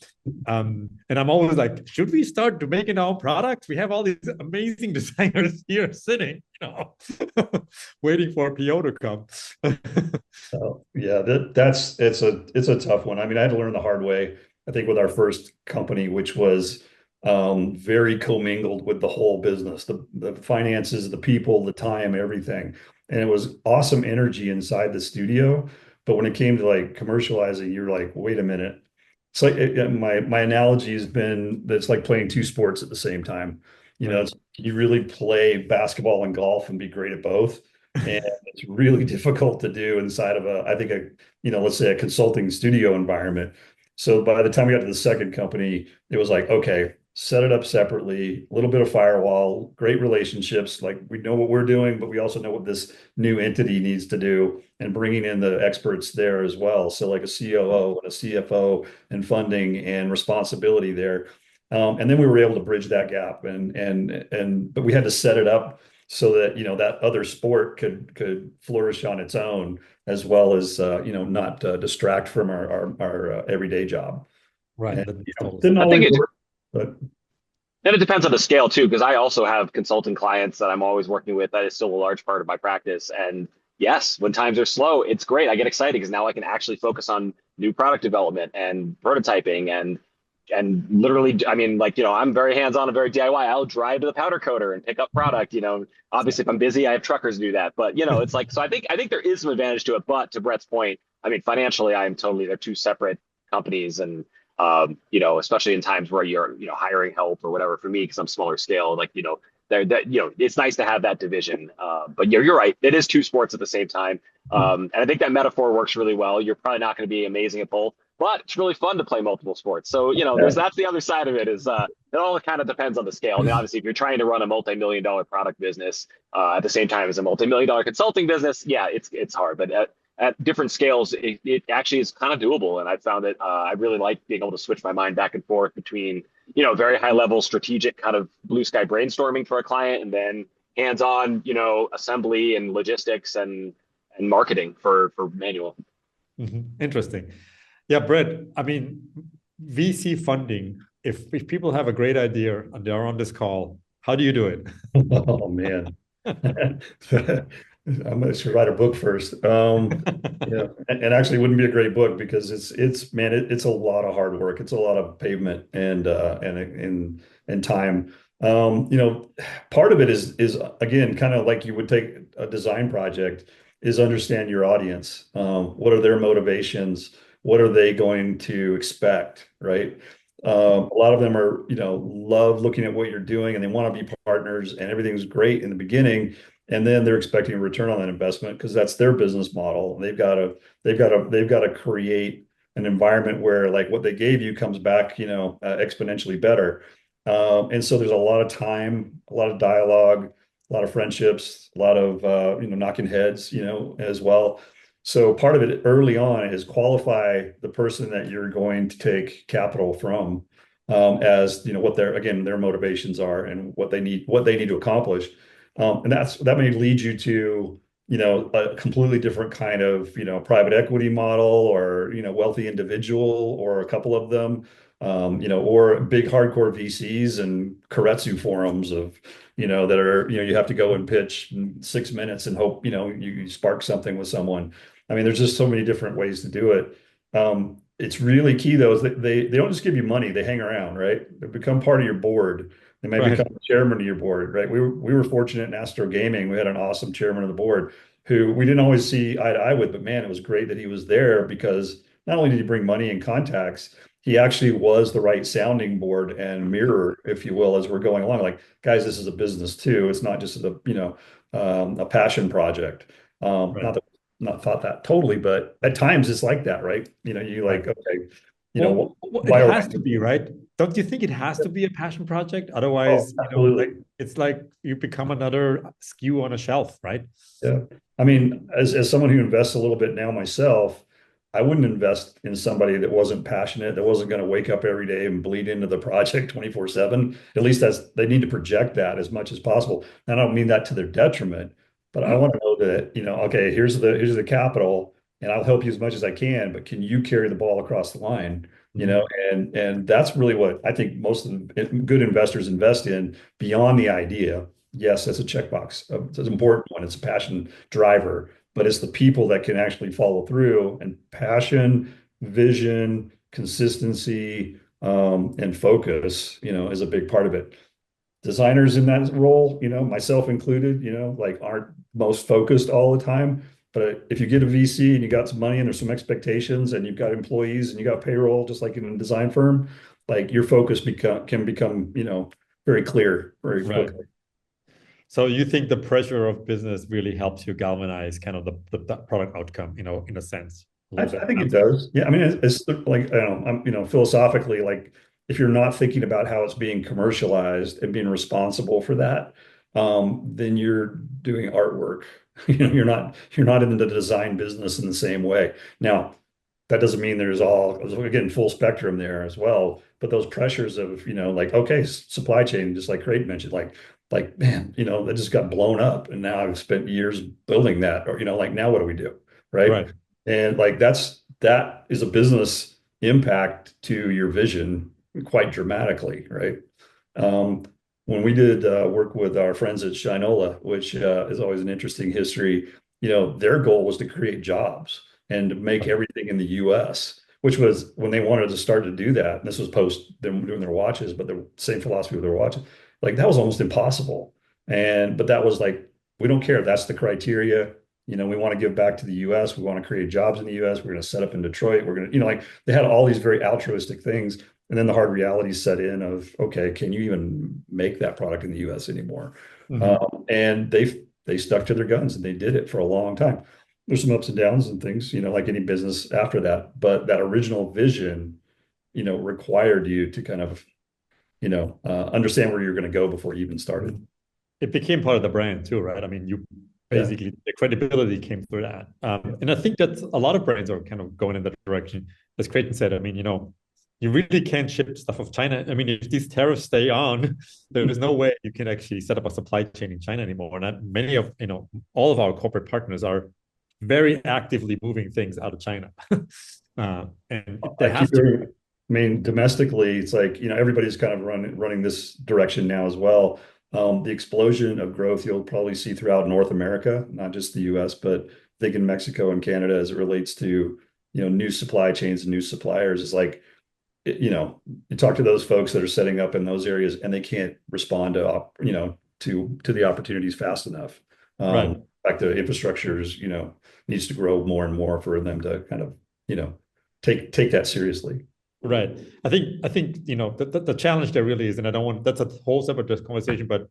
I'm always like, should we start to making our own products? We have all these amazing designers here sitting, waiting for a PO to come. yeah, it's a tough one. I mean, I had to learn the hard way, I think, with our first company, which was very commingled with the whole business, the finances, the people, the time, everything. And it was awesome energy inside the studio. But when it came to like commercializing, you're like, wait a minute. It's like my analogy has been that it's like playing two sports at the same time. Right. You really play basketball and golf and be great at both. And it's really difficult to do inside of I think let's say a consulting studio environment. So by the time we got to the second company, it was like, okay, set it up separately, a little bit of firewall, great relationships. Like we know what we're doing, but we also know what this new entity needs to do, and bringing in the experts there as well. So like a COO and a CFO and funding and responsibility there. And then we were able to bridge that gap, but we had to set it up so that that other sport could flourish on its own, as well as not distract from our everyday job. Right. And, That makes total didn't sense. I think always it work, but And it depends on the scale too, because I also have consulting clients that I'm always working with. That is still a large part of my practice. And yes, when times are slow, it's great. I get excited because now I can actually focus on new product development and prototyping and literally, I mean, like, I'm very hands-on and very DIY. I'll drive to the powder coater and pick up product. Obviously if I'm busy, I have truckers do that. But it's like, so I think there is some advantage to it. But to Brett's point, I mean, financially, they're two separate companies, and especially in times where you're, hiring help or whatever. For me, because I'm smaller scale, like, it's nice to have that division. But you're right. It is two sports at the same time. And I think that metaphor works really well. You're probably not going to be amazing at both, but it's really fun to play multiple sports. So, that's the other side of it is, it all kind of depends on the scale. I mean, obviously, if you're trying to run a multi-million-dollar product business at the same time as a multi-million-dollar consulting business, yeah, it's hard. But at different scales, it actually is kind of doable. And I found that I really like being able to switch my mind back and forth between very high level strategic kind of blue sky brainstorming for a client, and then hands-on, assembly and logistics and marketing for manual. Interesting. Yeah, Brett, I mean, VC funding, if people have a great idea and they're on this call, how do you do it? Oh man. I'm going to write a book first. Yeah, and actually, it wouldn't be a great book because it's a lot of hard work. It's a lot of pavement and time. Part of it is again kind of like you would take a design project, is understand your audience. What are their motivations? What are they going to expect, right? A lot of them are, love looking at what you're doing and they want to be partners and everything's great in the beginning. And then they're expecting a return on that investment because that's their business model. They've got to create an environment where like what they gave you comes back, exponentially better. And so there's a lot of time, a lot of dialogue, a lot of friendships, a lot of knocking heads, as well. So part of it early on is qualify the person that you're going to take capital from, as what their motivations are and what they need to accomplish. And that may lead you to, a completely different kind of, private equity model or, wealthy individual or a couple of them, or big hardcore VCs and Keiretsu forums of, that are, you have to go and pitch in 6 minutes and hope, you spark something with someone. I mean, there's just so many different ways to do it. It's really key though, is that they don't just give you money, they hang around, right? They become part of your board. They may Right. become the chairman of your board, right? We were fortunate in Astro Gaming. We had an awesome chairman of the board who we didn't always see eye to eye with, but man, it was great that he was there because not only did he bring money and contacts, he actually was the right sounding board and mirror, if you will, as we're going along. Like, guys, this is a business too. It's not just a passion project. Right. Not thought that totally, but at times it's like that, right? You like, Right. okay, It why are has to be, right? Don't you think it has to be a passion project? oh, Otherwise, like absolutely. it's like you become another SKU on a shelf, right? Yeah. I mean, as someone who invests a little bit now myself, I wouldn't invest in somebody that wasn't passionate, that wasn't going to wake up every day and bleed into the project 24/7. At least they need to project that as much as possible. And I don't mean that to their detriment, but I want to know that, okay, here's the capital and I'll help you as much as I can, but can you carry the ball across the line? Mhm. And that's really what I think most of the good investors invest in beyond the idea. Yes, that's a checkbox. It's an important one. It's a passion driver, but it's the people that can actually follow through, and passion, vision, consistency, and focus, is a big part of it. Designers in that role, myself included, like aren't most focused all the time. But if you get a VC and you got some money and there's some expectations and you've got employees and you got payroll, just like in a design firm, like your focus can become, very clear very Right. quickly. So you think the pressure of business really helps you galvanize kind of the product outcome, in a sense, a little bit I think it faster. does. Yeah, I mean, it's like I don't know, philosophically, like if you're not thinking about how it's being commercialized and being responsible for that, then you're doing artwork. You're not in the design business in the same way. Now, that doesn't mean there's again full spectrum there as well. But those pressures of like okay, supply chain, just like Craig mentioned, like man, that just got blown up, and now I've spent years building that, or like now what do we do, right? Right. And like that is a business impact to your vision quite dramatically, right? Um, when we did work with our friends at Shinola, which is always an interesting history, their goal was to create jobs and to make everything in the US, which was when they wanted to start to do that. And this was post them doing their watches, but the same philosophy with their watches, like that was almost impossible. But that was like, we don't care. That's the criteria. We want to give back to the US. We want to create jobs in the US. We're going to set up in Detroit. We're going to, like they had all these very altruistic things. And then the hard realities set in of, okay, can you even make that product in the US anymore? Mhm. And they stuck to their guns and they did it for a long time. There's some ups and downs and things, like any business after that. But that original vision, required you to kind of, understand where you're going to go before you even started. It became part of the brand too, right? I mean, you Yeah. basically the credibility came through that, and I think that a lot of brands are kind of going in that direction. As Creighton said, I mean, you really can't ship stuff of China. I mean, if these tariffs stay on, there is no way you can actually set up a supply chain in China anymore. And many of, all of our corporate partners are very actively moving things out of China. And they I keep have to. hearing, I mean, domestically, it's like, everybody's kind of running this direction now as well. The explosion of growth you'll probably see throughout North America, not just the US, but think in Mexico and Canada as it relates to, new supply chains and new suppliers is like, you talk to those folks that are setting up in those areas and they can't respond to the opportunities fast enough. Right. In fact, the infrastructure is, needs to grow more and more for them to kind of, take that seriously. Right. I think the challenge there really is, and I don't want, that's a whole separate conversation, but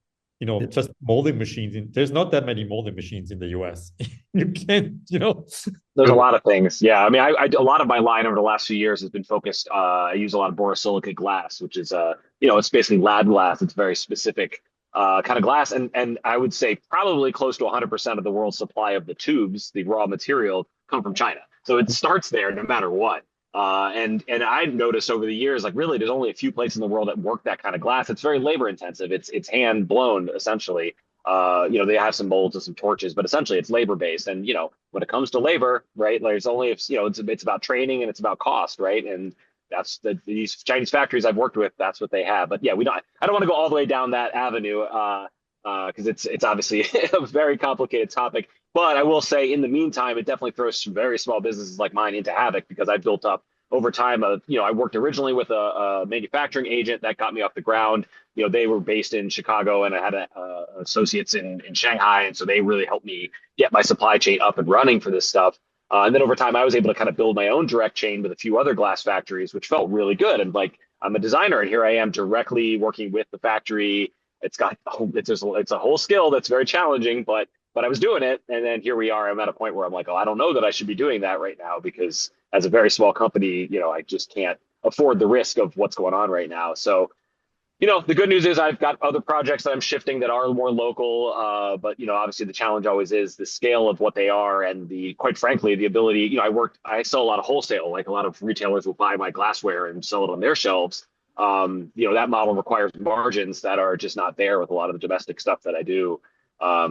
just molding machines there's not that many molding machines in the US. You can't, There's a lot of things. Yeah. I mean, a lot of my line over the last few years has been focused. I use a lot of borosilicate glass, which is, it's basically lab glass. It's very specific kind of glass. And I would say probably close to 100% of the world's supply of the tubes, the raw material, come from China. So it starts there no matter what. And I've noticed over the years, like really, there's only a few places in the world that work that kind of glass. It's very labor intensive. It's hand blown essentially. They have some molds and some torches, but essentially it's labor based. And when it comes to labor, right, there's only it's about training and it's about cost, right? And that's these Chinese factories I've worked with. That's what they have. But yeah, I don't want to go all the way down that avenue because it's obviously a very complicated topic. But I will say, in the meantime, it definitely throws some very small businesses like mine into havoc because I built up over time. I worked originally with a manufacturing agent that got me off the ground. They were based in Chicago, and I had associates in Shanghai, and so they really helped me get my supply chain up and running for this stuff. And then over time, I was able to kind of build my own direct chain with a few other glass factories, which felt really good. And like I'm a designer, and here I am directly working with the factory. It's a whole skill that's very challenging, but I was doing it. And then here we are. I'm at a point where I'm like, oh, I don't know that I should be doing that right now because as a very small company, I just can't afford the risk of what's going on right now. So, the good news is I've got other projects that I'm shifting that are more local. But, obviously the challenge always is the scale of what they are and quite frankly, the ability, I sell a lot of wholesale, like a lot of retailers will buy my glassware and sell it on their shelves. That model requires margins that are just not there with a lot of the domestic stuff that I do.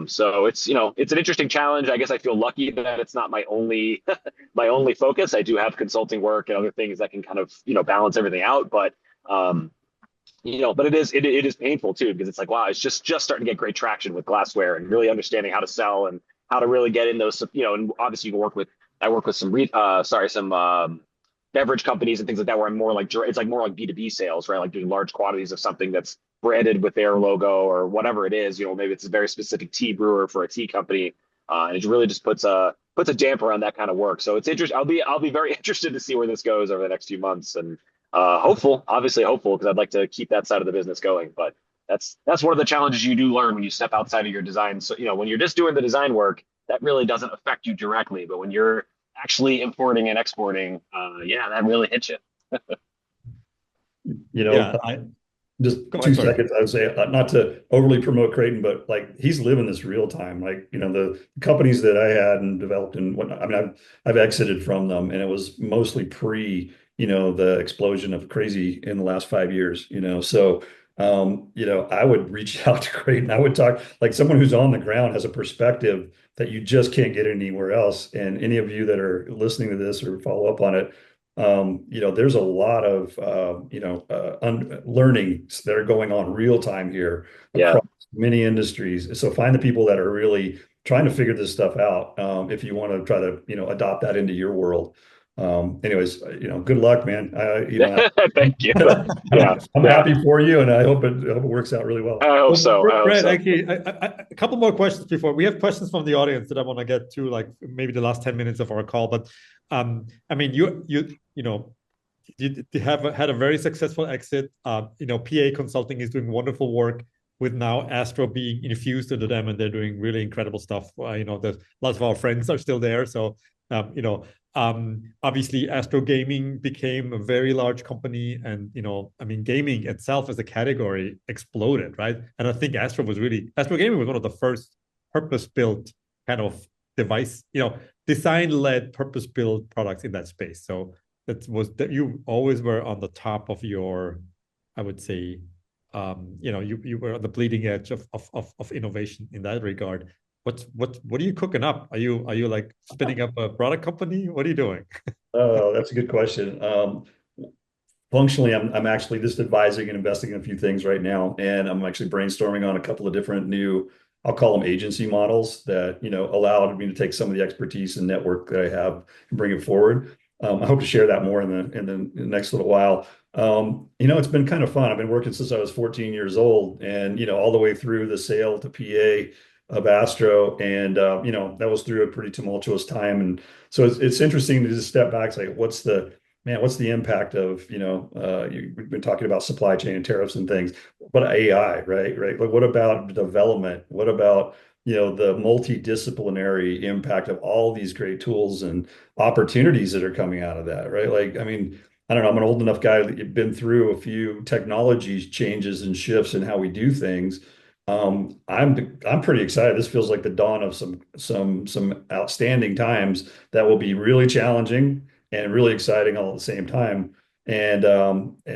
So it's an interesting challenge. I guess I feel lucky that it's not my only my only focus. I do have consulting work and other things that can kind of balance everything out. But but it is painful too because it's like wow, it's just starting to get great traction with glassware and really understanding how to sell and how to really get in those. And obviously you can I work with some beverage companies and things like that where I'm more like it's like more like B2B sales, right? Like doing large quantities of something that's branded with their logo or whatever it is. Maybe it's a very specific tea brewer for a tea company, and it really just puts a damper on that kind of work. So it's interesting. I'll be very interested to see where this goes over the next few months, and obviously hopeful because I'd like to keep that side of the business going. But that's one of the challenges you do learn when you step outside of your design. So when you're just doing the design work, that really doesn't affect you directly. But when you're actually importing and exporting, that really hits you. Just 2 seconds, I would say, not to overly promote Creighton, but like he's living this real time. Like, the companies that I had and developed and whatnot, I mean, I've exited from them and it was mostly pre, the explosion of crazy in the last 5 years, so, I would reach out to Creighton. I would talk like someone who's on the ground has a perspective that you just can't get anywhere else. And any of you that are listening to this or follow up on it, there's a lot of, learnings that are going on real time here across many industries. So find the people that are really trying to figure this stuff out. If you want to try to, adopt that into your world. Anyways, good luck, man. Thank you. I'm happy for you, and I hope it works out really well. I hope so. Brett, actually, a couple more questions before we have questions from the audience that I want to get to, like maybe the last 10 minutes of our call. But I mean, you have had a very successful exit. PA Consulting is doing wonderful work with now Astro being infused into them, and they're doing really incredible stuff. There's lots of our friends are still there, so obviously Astro Gaming became a very large company, and gaming itself as a category exploded, right? And I think Astro Gaming was one of the first purpose-built kind of device, design-led purpose-built products in that space. So that you always were on the top of your, I would say, you were on the bleeding edge of innovation in that regard. What are you cooking up? Are you like spinning up a product company? What are you doing? Oh, that's a good question. Functionally, I'm actually just advising and investing in a few things right now, and I'm actually brainstorming on a couple of different new, I'll call them agency models that, allowed me to take some of the expertise and network that I have and bring it forward. I hope to share that more in the next little while. It's been kind of fun. I've been working since I was 14 years old, and all the way through the sale to PA of Astro, and that was through a pretty tumultuous time, and so it's interesting to just step back and say, what's the impact of, we've been talking about supply chain and tariffs and things, but AI, right? Right. Like, what about development? What about, the multidisciplinary impact of all these great tools and opportunities that are coming out of that, right? Like, I mean, I don't know, I'm an old enough guy that been through a few technology changes and shifts in how we do things. I'm pretty excited. This feels like the dawn of some outstanding times that will be really challenging and really exciting all at the same time. And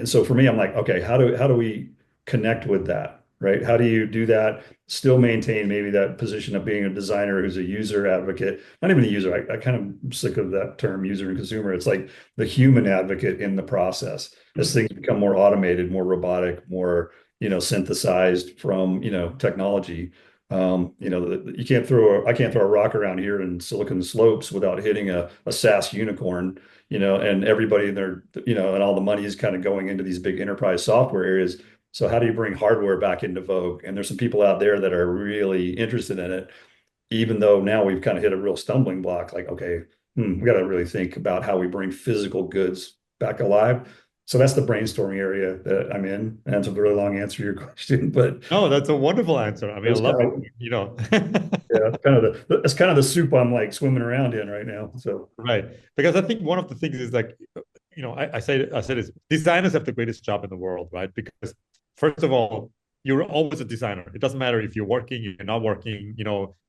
so for me, I'm like, okay, how do we connect with that, right? How do you do that? Still maintain maybe that position of being a designer who's a user advocate, not even a user. I kind of am sick of that term, user and consumer. It's like the human advocate in the process. As things become more automated, more robotic, more synthesized from technology. I can't throw a rock around here in Silicon Slopes without hitting a SaaS unicorn, and everybody in there, and all the money is kind of going into these big enterprise software areas. So how do you bring hardware back into vogue? And there's some people out there that are really interested in it, even though now we've kind of hit a real stumbling block. Like, okay, we got to really think about how we bring physical goods back alive. So that's the brainstorming area that I'm in. And that's a really long answer to your question, but No, that's a wonderful answer. I mean, I it's love kind it. of, You know, yeah, it's kind of the soup I'm like swimming around in right now. So right. Because I think one of the things is like, I say this, designers have the greatest job in the world, right? Because first of all, you're always a designer. It doesn't matter if you're working, you're not working,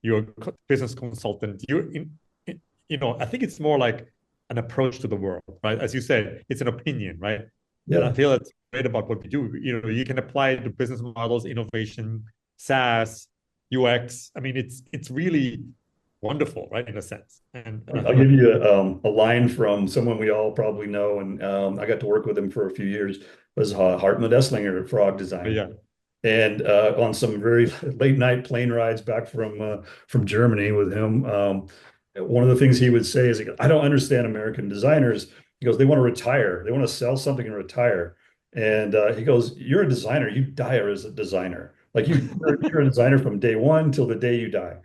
you're a business consultant. I think it's more like an approach to the world, right? As you said, it's an opinion, right? And I yeah. feel that's great about what we do. You can apply it to business models, innovation, SaaS, UX. I mean, it's really wonderful, right? In a sense. And I I'll feel give like, you a line from someone we all probably know, and I got to work with him for a few years. Was Hartmut Esslinger at Frog Design, yeah. and on some very late night plane rides back from Germany with him. One of the things he would say is, he goes, "I don't understand American designers." He goes, "They want to retire. They want to sell something and retire." And he goes, "You're a designer. You die as a designer. Like you're a designer from day one till the day you die."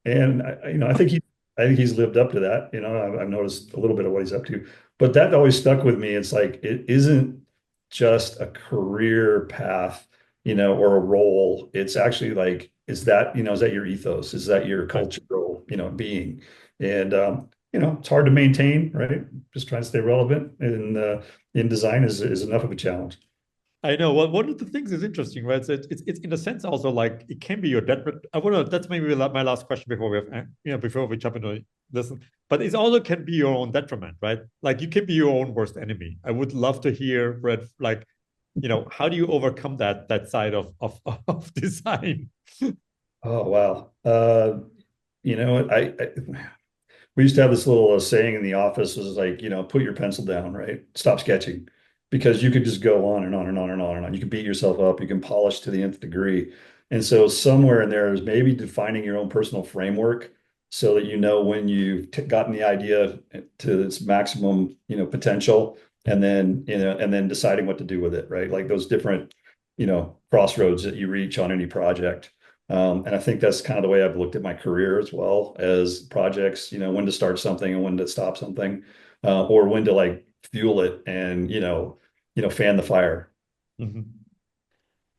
And I think he's lived up to that. I've noticed a little bit of what he's up to, but that always stuck with me. It's like it isn't just a career path, or a role. It's actually like, is that your ethos? Is that your Right. cultural, being? And it's hard to maintain, right? Just trying to stay relevant in design is enough of a challenge. I know. Well, one of the things is interesting, right? So it's in a sense also like it can be your detriment. I want to. That's maybe my last question before we have, before we jump into this. But it also can be your own detriment, right? Like you can be your own worst enemy. I would love to hear, Brett, like, how do you overcome that side of design? Oh, wow. I we used to have this little saying in the office was like, put your pencil down, right? Stop sketching, because you could just go on and on and on and on and on. You can beat yourself up. You can polish to the nth degree. And so somewhere in there is maybe defining your own personal framework so that when you've gotten the idea to its maximum, potential, and then deciding what to do with it, right? Like those different, crossroads that you reach on any project. And I think that's kind of the way I've looked at my career as well as projects, when to start something and when to stop something, or when to like fuel it and, fan the fire. Mhm.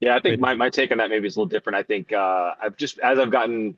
Yeah, I think Great. my take on that maybe is a little different. I think as I've gotten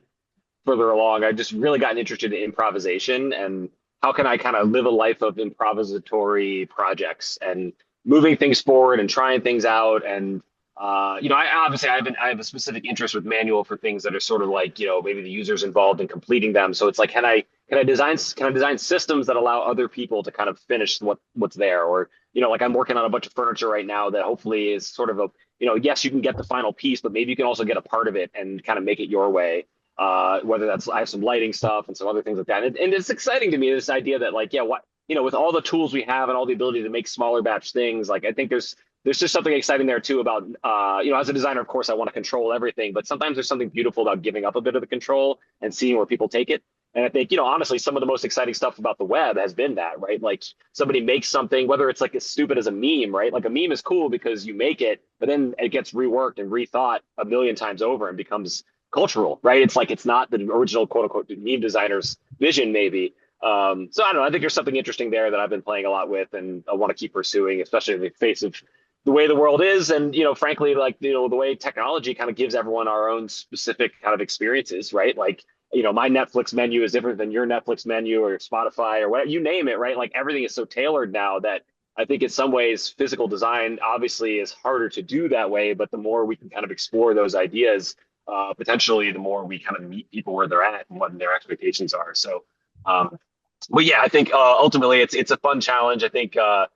further along, I've just really gotten interested in improvisation and how can I kind of live a life of improvisatory projects and moving things forward and trying things out. And I have a specific interest with manual for things that are sort of like maybe the user's involved in completing them. So it's like, can I can I design systems that allow other people to kind of finish what's there? Or, like I'm working on a bunch of furniture right now that hopefully is sort of a, yes, you can get the final piece, but maybe you can also get a part of it and kind of make it your way. Whether that's, I have some lighting stuff and some other things like that. And it's exciting to me, this idea that like, yeah, what, with all the tools we have and all the ability to make smaller batch things, like I think there's just something exciting there too about, as a designer, of course, I want to control everything, but sometimes there's something beautiful about giving up a bit of the control and seeing where people take it. And I think, honestly, some of the most exciting stuff about the web has been that, right? Like somebody makes something, whether it's like as stupid as a meme, right? Like a meme is cool because you make it, but then it gets reworked and rethought a million times over and becomes cultural, right? It's like, it's not the original quote unquote meme designer's vision, maybe. So I don't know. I think there's something interesting there that I've been playing a lot with and I want to keep pursuing, especially in the face of the way the world is. And, frankly, like, the way technology kind of gives everyone our own specific kind of experiences, right? Like, my Netflix menu is different than your Netflix menu or your Spotify or whatever, you name it, right? Like everything is so tailored now that I think in some ways physical design obviously is harder to do that way, but the more we can kind of explore those ideas, potentially the more we kind of meet people where they're at and what their expectations are. So, but yeah, I think ultimately it's a fun challenge. I think, I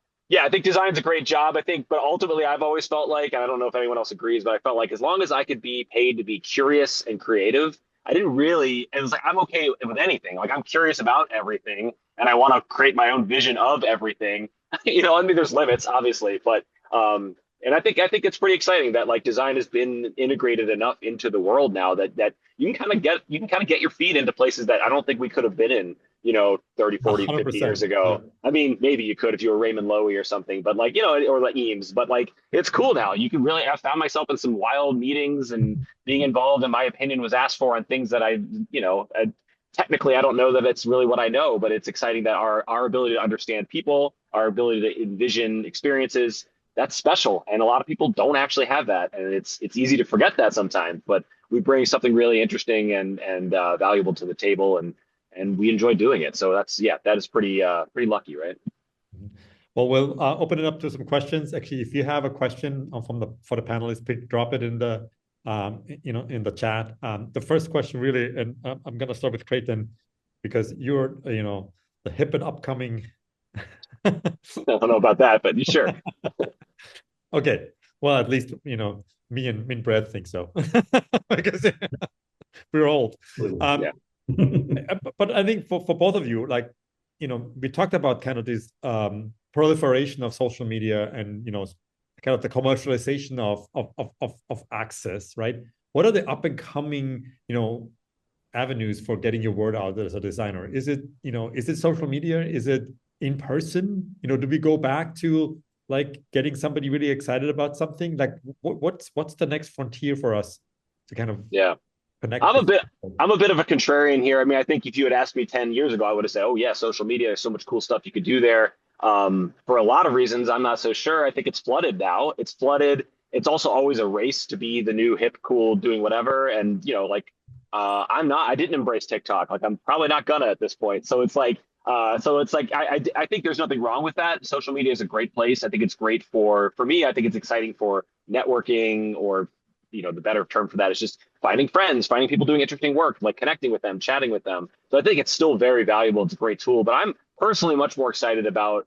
think design's a great job. I think, but ultimately I've always felt like, and I don't know if anyone else agrees, but I felt like as long as I could be paid to be curious and creative, I didn't really, it was like, I'm okay with anything. Like I'm curious about everything and I want to create my own vision of everything. I mean, there's limits obviously, but, and I think it's pretty exciting that like design has been integrated enough into the world now that you can kind of get your feet into places that I don't think we could have been in, 30, 40, 50 years 100%. ago. Yeah. I mean, maybe you could if you were Raymond Loewy or something, but like, or like Eames, but like, it's cool now. You can really, I found myself in some wild meetings and being involved, and my opinion was asked for on things that technically I don't know that it's really what I know, but it's exciting that our ability to understand people, our ability to envision experiences, that's special. And a lot of people don't actually have that. And it's easy to forget that sometimes, but we bring something really interesting and valuable to the table, and we enjoy doing it. So that is pretty lucky, right? Well, we'll open it up to some questions. Actually, if you have a question for the panelists, please drop it in the in the chat. The first question really, and I'm going to start with Creighton because you're the hip and upcoming. I don't know about that, but sure. Okay. Well, at least me and Brad think so because we're old. Yeah. But I think for both of you, like we talked about kind of this proliferation of social media and kind of the commercialization of access, right? What are the up and coming avenues for getting your word out as a designer? Is it social media? Is it in person? Do we go back to like getting somebody really excited about something? Like what's the next frontier for us to kind of connect? I'm a bit of a contrarian here. I mean, I think if you had asked me 10 years ago, I would have said, oh yeah, social media, there's so much cool stuff you could do there. For a lot of reasons, I'm not so sure. I think it's flooded now. It's flooded. It's also always a race to be the new hip, cool, doing whatever. And I didn't embrace TikTok. Like I'm probably not gonna at this point. So it's like, I think there's nothing wrong with that. Social media is a great place. I think it's great for me. I think it's exciting for networking, or the better term for that is just finding friends, finding people doing interesting work, like connecting with them, chatting with them. So I think it's still very valuable. It's a great tool, but I'm personally much more excited about,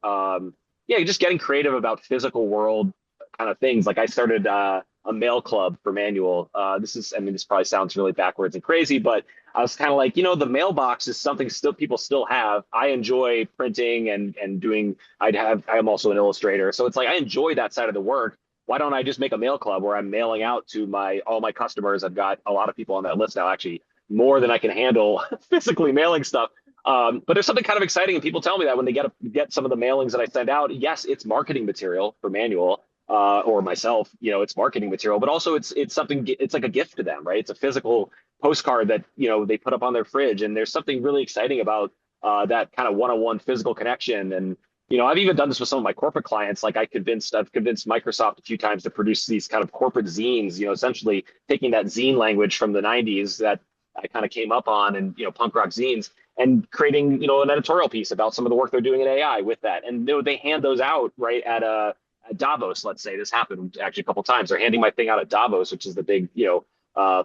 just getting creative about physical world kind of things. Like I started a mail club for manual. This probably sounds really backwards and crazy, but I was kind of like, the mailbox is something people still have. I enjoy printing and doing, I'm also an illustrator. So it's like, I enjoy that side of the work. Why don't I just make a mail club where I'm mailing out to all my customers? I've got a lot of people on that list now, actually more than I can handle physically mailing stuff. But there's something kind of exciting, and people tell me that when they get some of the mailings that I send out. Yes, it's marketing material for manual or myself. It's marketing material, but also it's something. It's like a gift to them, right? It's a physical postcard that they put up on their fridge, and there's something really exciting about that kind of one-on-one physical connection. And I've even done this with some of my corporate clients. Like I've convinced Microsoft a few times to produce these kind of corporate zines, essentially taking that zine language from the 90s that I kind of came up on, and, punk rock zines, and creating, an editorial piece about some of the work they're doing in AI with that. And they hand those out right at Davos. Let's say this happened actually a couple of times. They're handing my thing out at Davos, which is the big,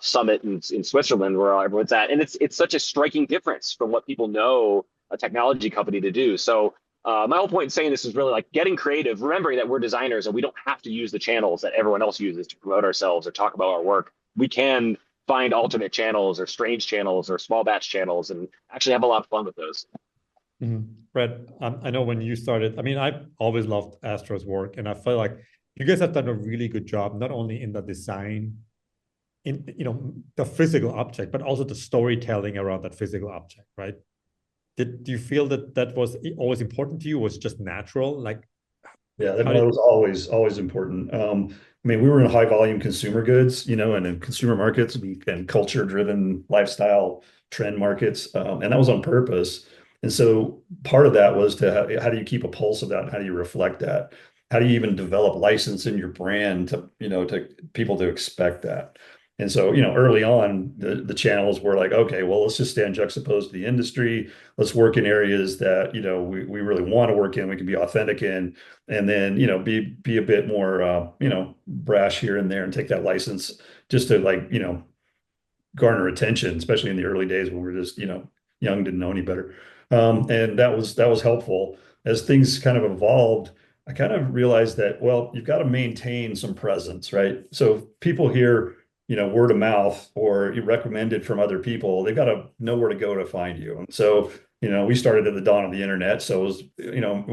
summit in Switzerland where everyone's at, and it's such a striking difference from what people know a technology company to do. So my whole point in saying this is really like getting creative, remembering that we're designers and we don't have to use the channels that everyone else uses to promote ourselves or talk about our work. We can find alternate channels or strange channels or small batch channels and actually have a lot of fun with those. Brett, I know when you started, I mean, I've always loved Astro's work, and I feel like you guys have done a really good job, not only in the design, in the physical object, but also the storytelling around that physical object, right? Do you feel that was always important to you? Was just natural? Like, Yeah, that was always important. I mean, we were in high volume consumer goods, and in consumer markets and culture driven lifestyle trend markets, and that was on purpose. And so part of that was to how do you keep a pulse of that? And how do you reflect that? How do you even develop license in your brand to people to expect that? And so, early on, the channels were like, okay, well, let's just stand juxtaposed to the industry. Let's work in areas that, we really want to work in, we can be authentic in, and then, be a bit more, brash here and there and take that license just to like, garner attention, especially in the early days when we were just, young, didn't know any better. And that was helpful. As things kind of evolved, I kind of realized that, well, you've got to maintain some presence, right? So people hear, word of mouth or you recommend it from other people, they've got to know where to go to find you. And so, we started at the dawn of the internet. So it was,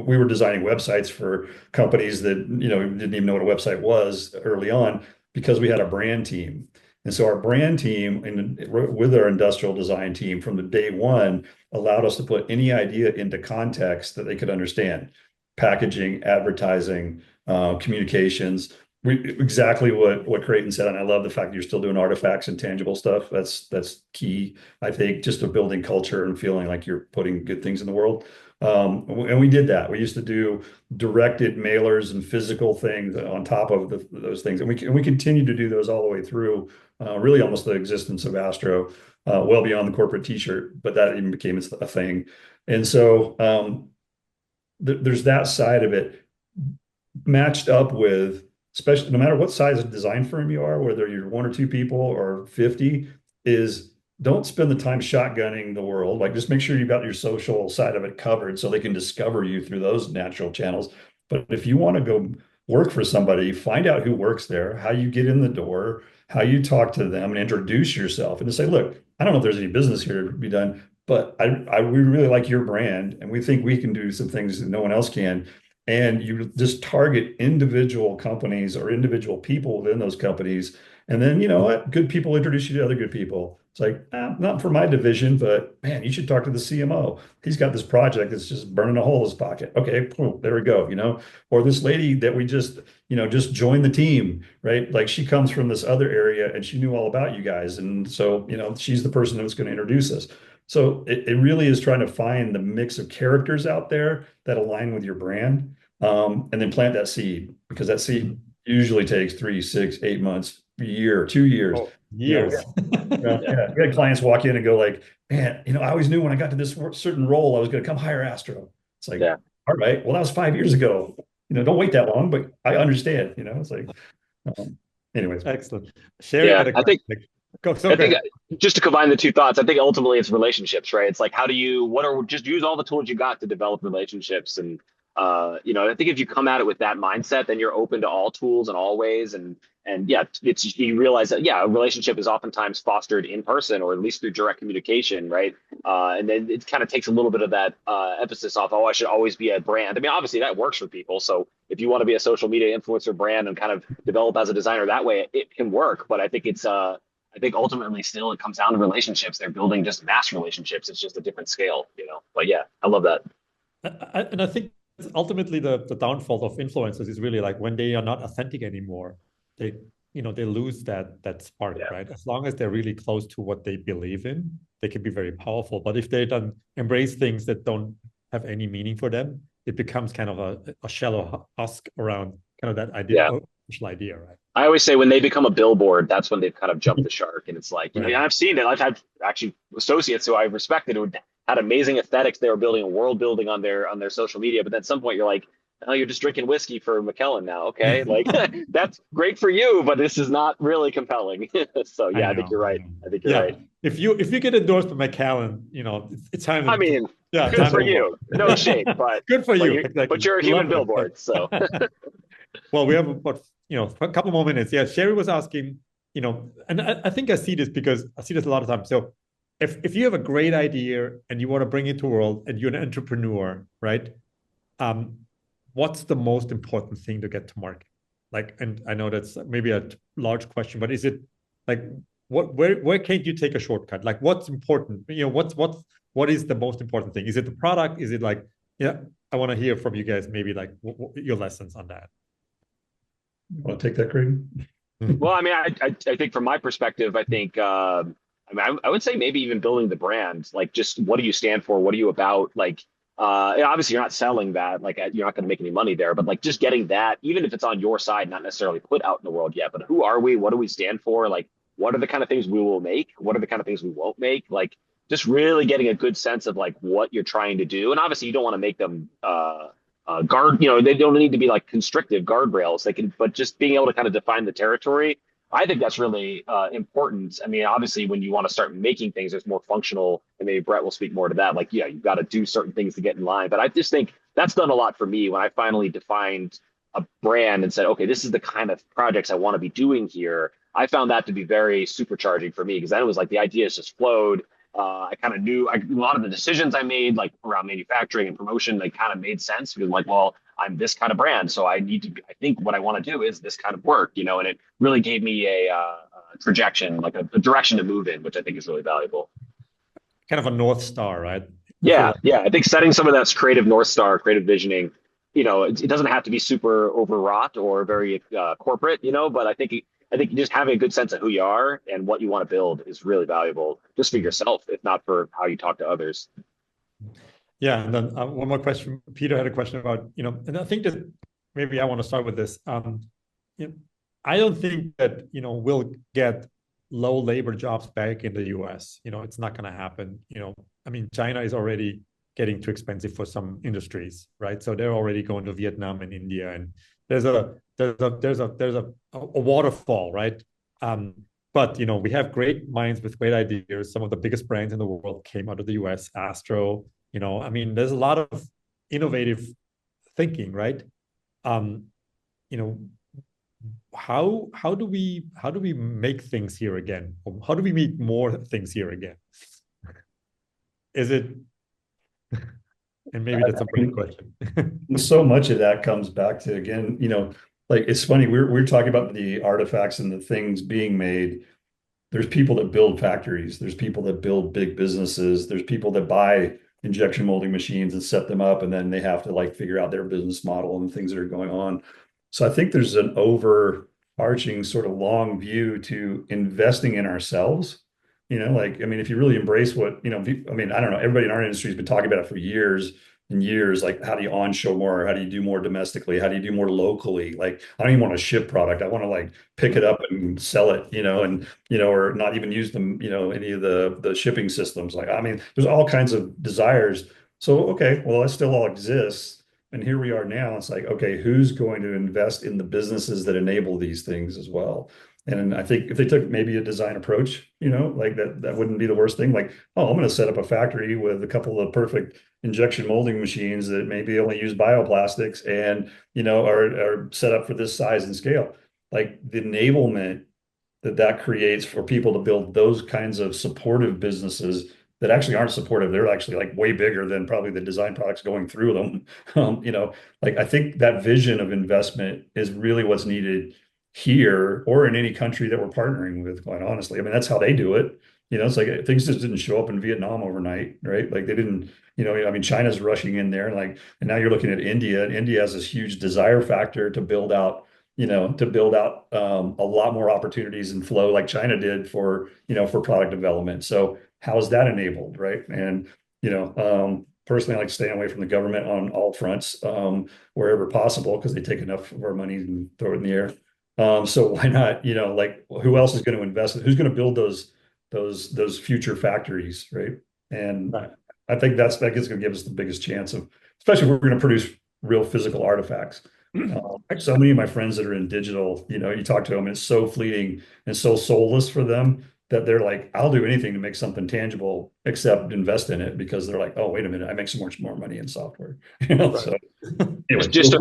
we were designing websites for companies that, didn't even know what a website was early on because we had a brand team. And so our brand team and with our industrial design team from the day one allowed us to put any idea into context that they could understand. Packaging, advertising, communications, exactly what Creighton said. And I love the fact that you're still doing artifacts and tangible stuff. That's key, I think, just to building culture and feeling like you're putting good things in the world. And we did that. We used to do directed mailers and physical things on top of those things. And we continue to do those all the way through, really almost the existence of Astro, well beyond the corporate t-shirt, but that even became a thing. And so there's that side of it matched up with, especially no matter what size of design firm you are, whether you're one or two people or 50, is don't spend the time shotgunning the world. Like just make sure you've got your social side of it covered so they can discover you through those natural channels. But if you want to go work for somebody, find out who works there, how you get in the door, how you talk to them and introduce yourself and to say, look, I don't know if there's any business here to be done, but we really like your brand and we think we can do some things that no one else can. And you just target individual companies or individual people within those companies. And then, you know what? Good people introduce you to other good people. It's like, not for my division, but man, you should talk to the CMO. He's got this project that's just burning a hole in his pocket. Okay, boom, there we go, Or this lady that we just joined the team, right? Like she comes from this other area and she knew all about you guys. And so, she's the person that's going to introduce us. So it really is trying to find the mix of characters out there that align with your brand. And then plant that seed because that seed usually takes 3, 6, 8 months, a year, 2 years. Oh, years. Yeah. We had clients walk in and go like, man, I always knew when I got to this certain role, I was going to come hire Astro. It's like, all right, well, that was 5 years ago. Don't wait that long, but I understand, it's like, anyways. Excellent. Sherry had a question. Go I think just to combine the two thoughts, I think ultimately it's relationships, right? It's like, just use all the tools you got to develop relationships. And, I think if you come at it with that mindset, then you're open to all tools and all ways. And you realize that, a relationship is oftentimes fostered in person or at least through direct communication, right? And then it kind of takes a little bit of that emphasis off, I should always be a brand. I mean, obviously that works for people. So if you want to be a social media influencer brand and kind of develop as a designer that way, it can work. But I think I think ultimately still it comes down to relationships. They're building just mass relationships. It's just a different scale, But yeah, I love that. And I think ultimately the downfall of influencers is really like when they are not authentic anymore, they lose that spark, right? As long as they're really close to what they believe in, they can be very powerful. But if they don't embrace things that don't have any meaning for them, it becomes kind of a shallow husk around kind of that idea, idea, right? I always say when they become a billboard, that's when they've kind of jumped the shark. And it's like, I've seen it. I've had actually associates who I respected who had amazing aesthetics. They were building a world building on their social media. But then at some point you're like, oh, you're just drinking whiskey for McKellen now. Okay. Like that's great for you, but this is not really compelling. So I yeah, I think know, you're I right. know. I think you're Yeah, right. if you get endorsed by McAllen, it's I time to mean, yeah, good time for to move on. you. No shade, Good for but you, you but exactly. you're a We human love it. billboard. So Well, we have about a couple more minutes. Yeah, Sherry was asking, and I think I see this because I see this a lot of times. So if you have a great idea and you want to bring it to the world and you're an entrepreneur, right? Um, what's the most important thing to get to market? Like, and I know that's maybe a large question, but is it like where can't you take a shortcut? Like what's important? What is the most important thing? Is it the product? Is it like, yeah, I want to hear from you guys, maybe like your lessons on that. You want to take that, Craig? well, I mean, I think from my perspective, I think I mean, I would say maybe even building the brand, like just what do you stand for? What are you about? Like, obviously you're not selling that, like you're not going to make any money there, but like just getting that, even if it's on your side, not necessarily put out in the world yet, but who are we? What do we stand for? Like, what are the kind of things we will make? What are the kind of things we won't make? Like, just really getting a good sense of like what you're trying to do. And obviously you don't want to make them they don't need to be like constrictive guardrails. They can, but just being able to kind of define the territory, I think that's really important. I mean, obviously, when you want to start making things, there's more functional, and maybe Brett will speak more to that. Like, yeah, you've got to do certain things to get in line. But I just think that's done a lot for me when I finally defined a brand and said, okay, this is the kind of projects I want to be doing here. I found that to be very supercharging for me because then it was like the ideas just flowed. I kind of knew a lot of the decisions I made, like around manufacturing and promotion, they kind of made sense because, like, well, I'm this kind of brand, so I need to. I think what I want to do is this kind of work, and it really gave me a projection, like a direction to move in, which I think is really valuable. Kind of a North Star, right? I feel Yeah, like, yeah. I think setting some of that creative North Star, creative visioning, it doesn't have to be super overwrought or very corporate, but I think just having a good sense of who you are and what you want to build is really valuable just for yourself, if not for how you talk to others. yeah. And then one more question. Peter had a question about, and I think that maybe I want to start with this. You know, I don't think that, we'll get low labor jobs back in the US. It's not going to happen. I mean, China is already getting too expensive for some industries, right? So they're already going to Vietnam and India, and there's a waterfall, right? But we have great minds with great ideas. Some of the biggest brands in the world came out of the US. Astro, I mean, there's a lot of innovative thinking, right? Um, you know, how do we make things here again? How do we make more things here again? Is it? And maybe that's I a big mean, question. so much of that comes back to, again, like it's funny, we're talking about the artifacts and the things being made. There's people that build factories, there's people that build big businesses, there's people that buy injection molding machines and set them up, and then they have to like figure out their business model and things that are going on. So I think there's an overarching sort of long view to investing in ourselves. Like, I mean, if you really embrace what, I mean, I don't know, everybody in our industry has been talking about it for years and years. Like, how do you onshore more? How do you do more domestically? How do you do more locally? Like, I don't even want to ship product. I want to like pick it up and sell it, and or not even use them, any of the shipping systems. Like, I mean, there's all kinds of desires. So, okay, well, that still all exists. And here we are now. It's like, okay, who's going to invest in the businesses that enable these things as well? And I think if they took maybe a design approach, like that wouldn't be the worst thing. Like, oh, I'm going to set up a factory with a couple of perfect injection molding machines that maybe only use bioplastics and, are set up for this size and scale. Like the enablement that creates for people to build those kinds of supportive businesses that actually aren't supportive. They're actually like way bigger than probably the design products going through them. Like I think that vision of investment is really what's needed here or in any country that we're partnering with, quite honestly. I mean, that's how they do it. It's like things just didn't show up in Vietnam overnight, right? Like they didn't, I mean, China's rushing in there, and now you're looking at India, and India has this huge desire factor to build out a lot more opportunities and flow like China did for product development. So how is that enabled, right? And personally, I like staying away from the government on all fronts, wherever possible, because they take enough of our money and throw it in the air. So why not? Like who else is going to invest? Who's going to build those future factories, right? And Right. I think that's going to give us the biggest chance of, especially if we're going to produce real physical artifacts. So many of my friends that are in digital, you talk to them, and it's so fleeting and so soulless for them that they're like, I'll do anything to make something tangible except invest in it, because they're like, oh, wait a minute, I make so much more money in software. Right. So anyway, Just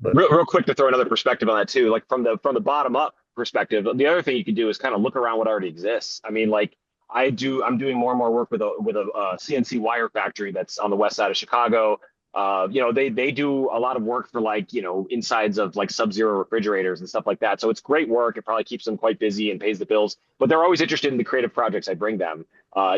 real quick to throw another perspective on that too, like from the bottom up perspective, the other thing you can do is kind of look around what already exists. I mean, like I'm doing more and more work with a CNC wire factory that's on the west side of Chicago. They do a lot of work for like, insides of like sub-zero refrigerators and stuff like that. So it's great work. It probably keeps them quite busy and pays the bills, but they're always interested in the creative projects I bring them.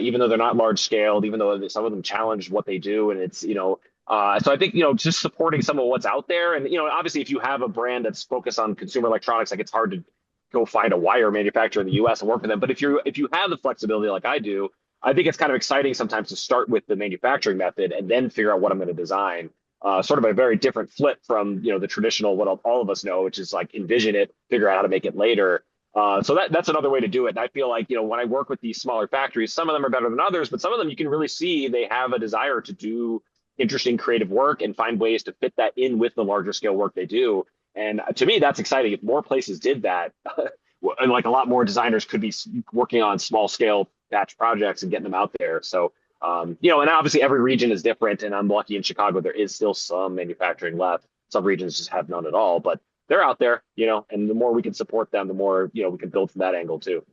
Even though they're not large scale, even though some of them challenge what they do. And it's, so I think, just supporting some of what's out there. And, obviously if you have a brand that's focused on consumer electronics, like it's hard to go find a wire manufacturer in the US and work for them. But if you have the flexibility like I do, I think it's kind of exciting sometimes to start with the manufacturing method and then figure out what I'm going to design. Sort of a very different flip from, the traditional, what all of us know, which is like envision it, figure out how to make it later. So that's another way to do it. And I feel like, when I work with these smaller factories, some of them are better than others, but some of them you can really see they have a desire to do interesting creative work and find ways to fit that in with the larger scale work they do. And to me, that's exciting. If more places did that, and like a lot more designers could be working on small scale batch projects and getting them out there. So, and obviously every region is different. And I'm lucky in Chicago, there is still some manufacturing left. Some regions just have none at all, but they're out there, and the more we can support them, the more, we can build from that angle too.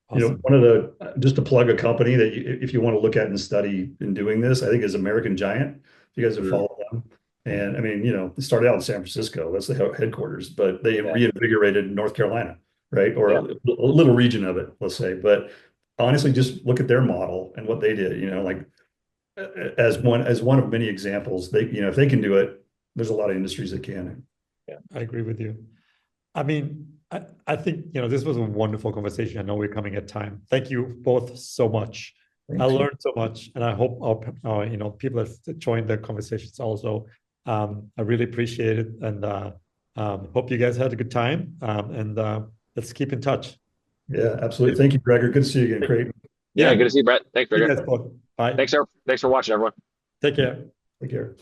Awesome. One of the, just to plug a company that if you want to look at and study in doing this, I think is American Giant. If you guys have followed them. And I mean, it started out in San Francisco, that's the headquarters, but they reinvigorated North Carolina, right? Or a little region of it, let's say. But honestly, just look at their model and what they did, like as one of many examples, they, if they can do it, there's a lot of industries that can. Yeah, I agree with you. I mean, I think, this was a wonderful conversation. I know we're coming at time. Thank you both so much. I learned so much, and I hope our people that joined the conversations also. I really appreciate it, and hope you guys had a good time. And let's keep in touch. Yeah, absolutely. Thank you, Gregor. Good to see you again. Great. Yeah, good to see you, Brett. Thanks, Gregor. Bye. Thanks for watching, everyone. Take care. Take care.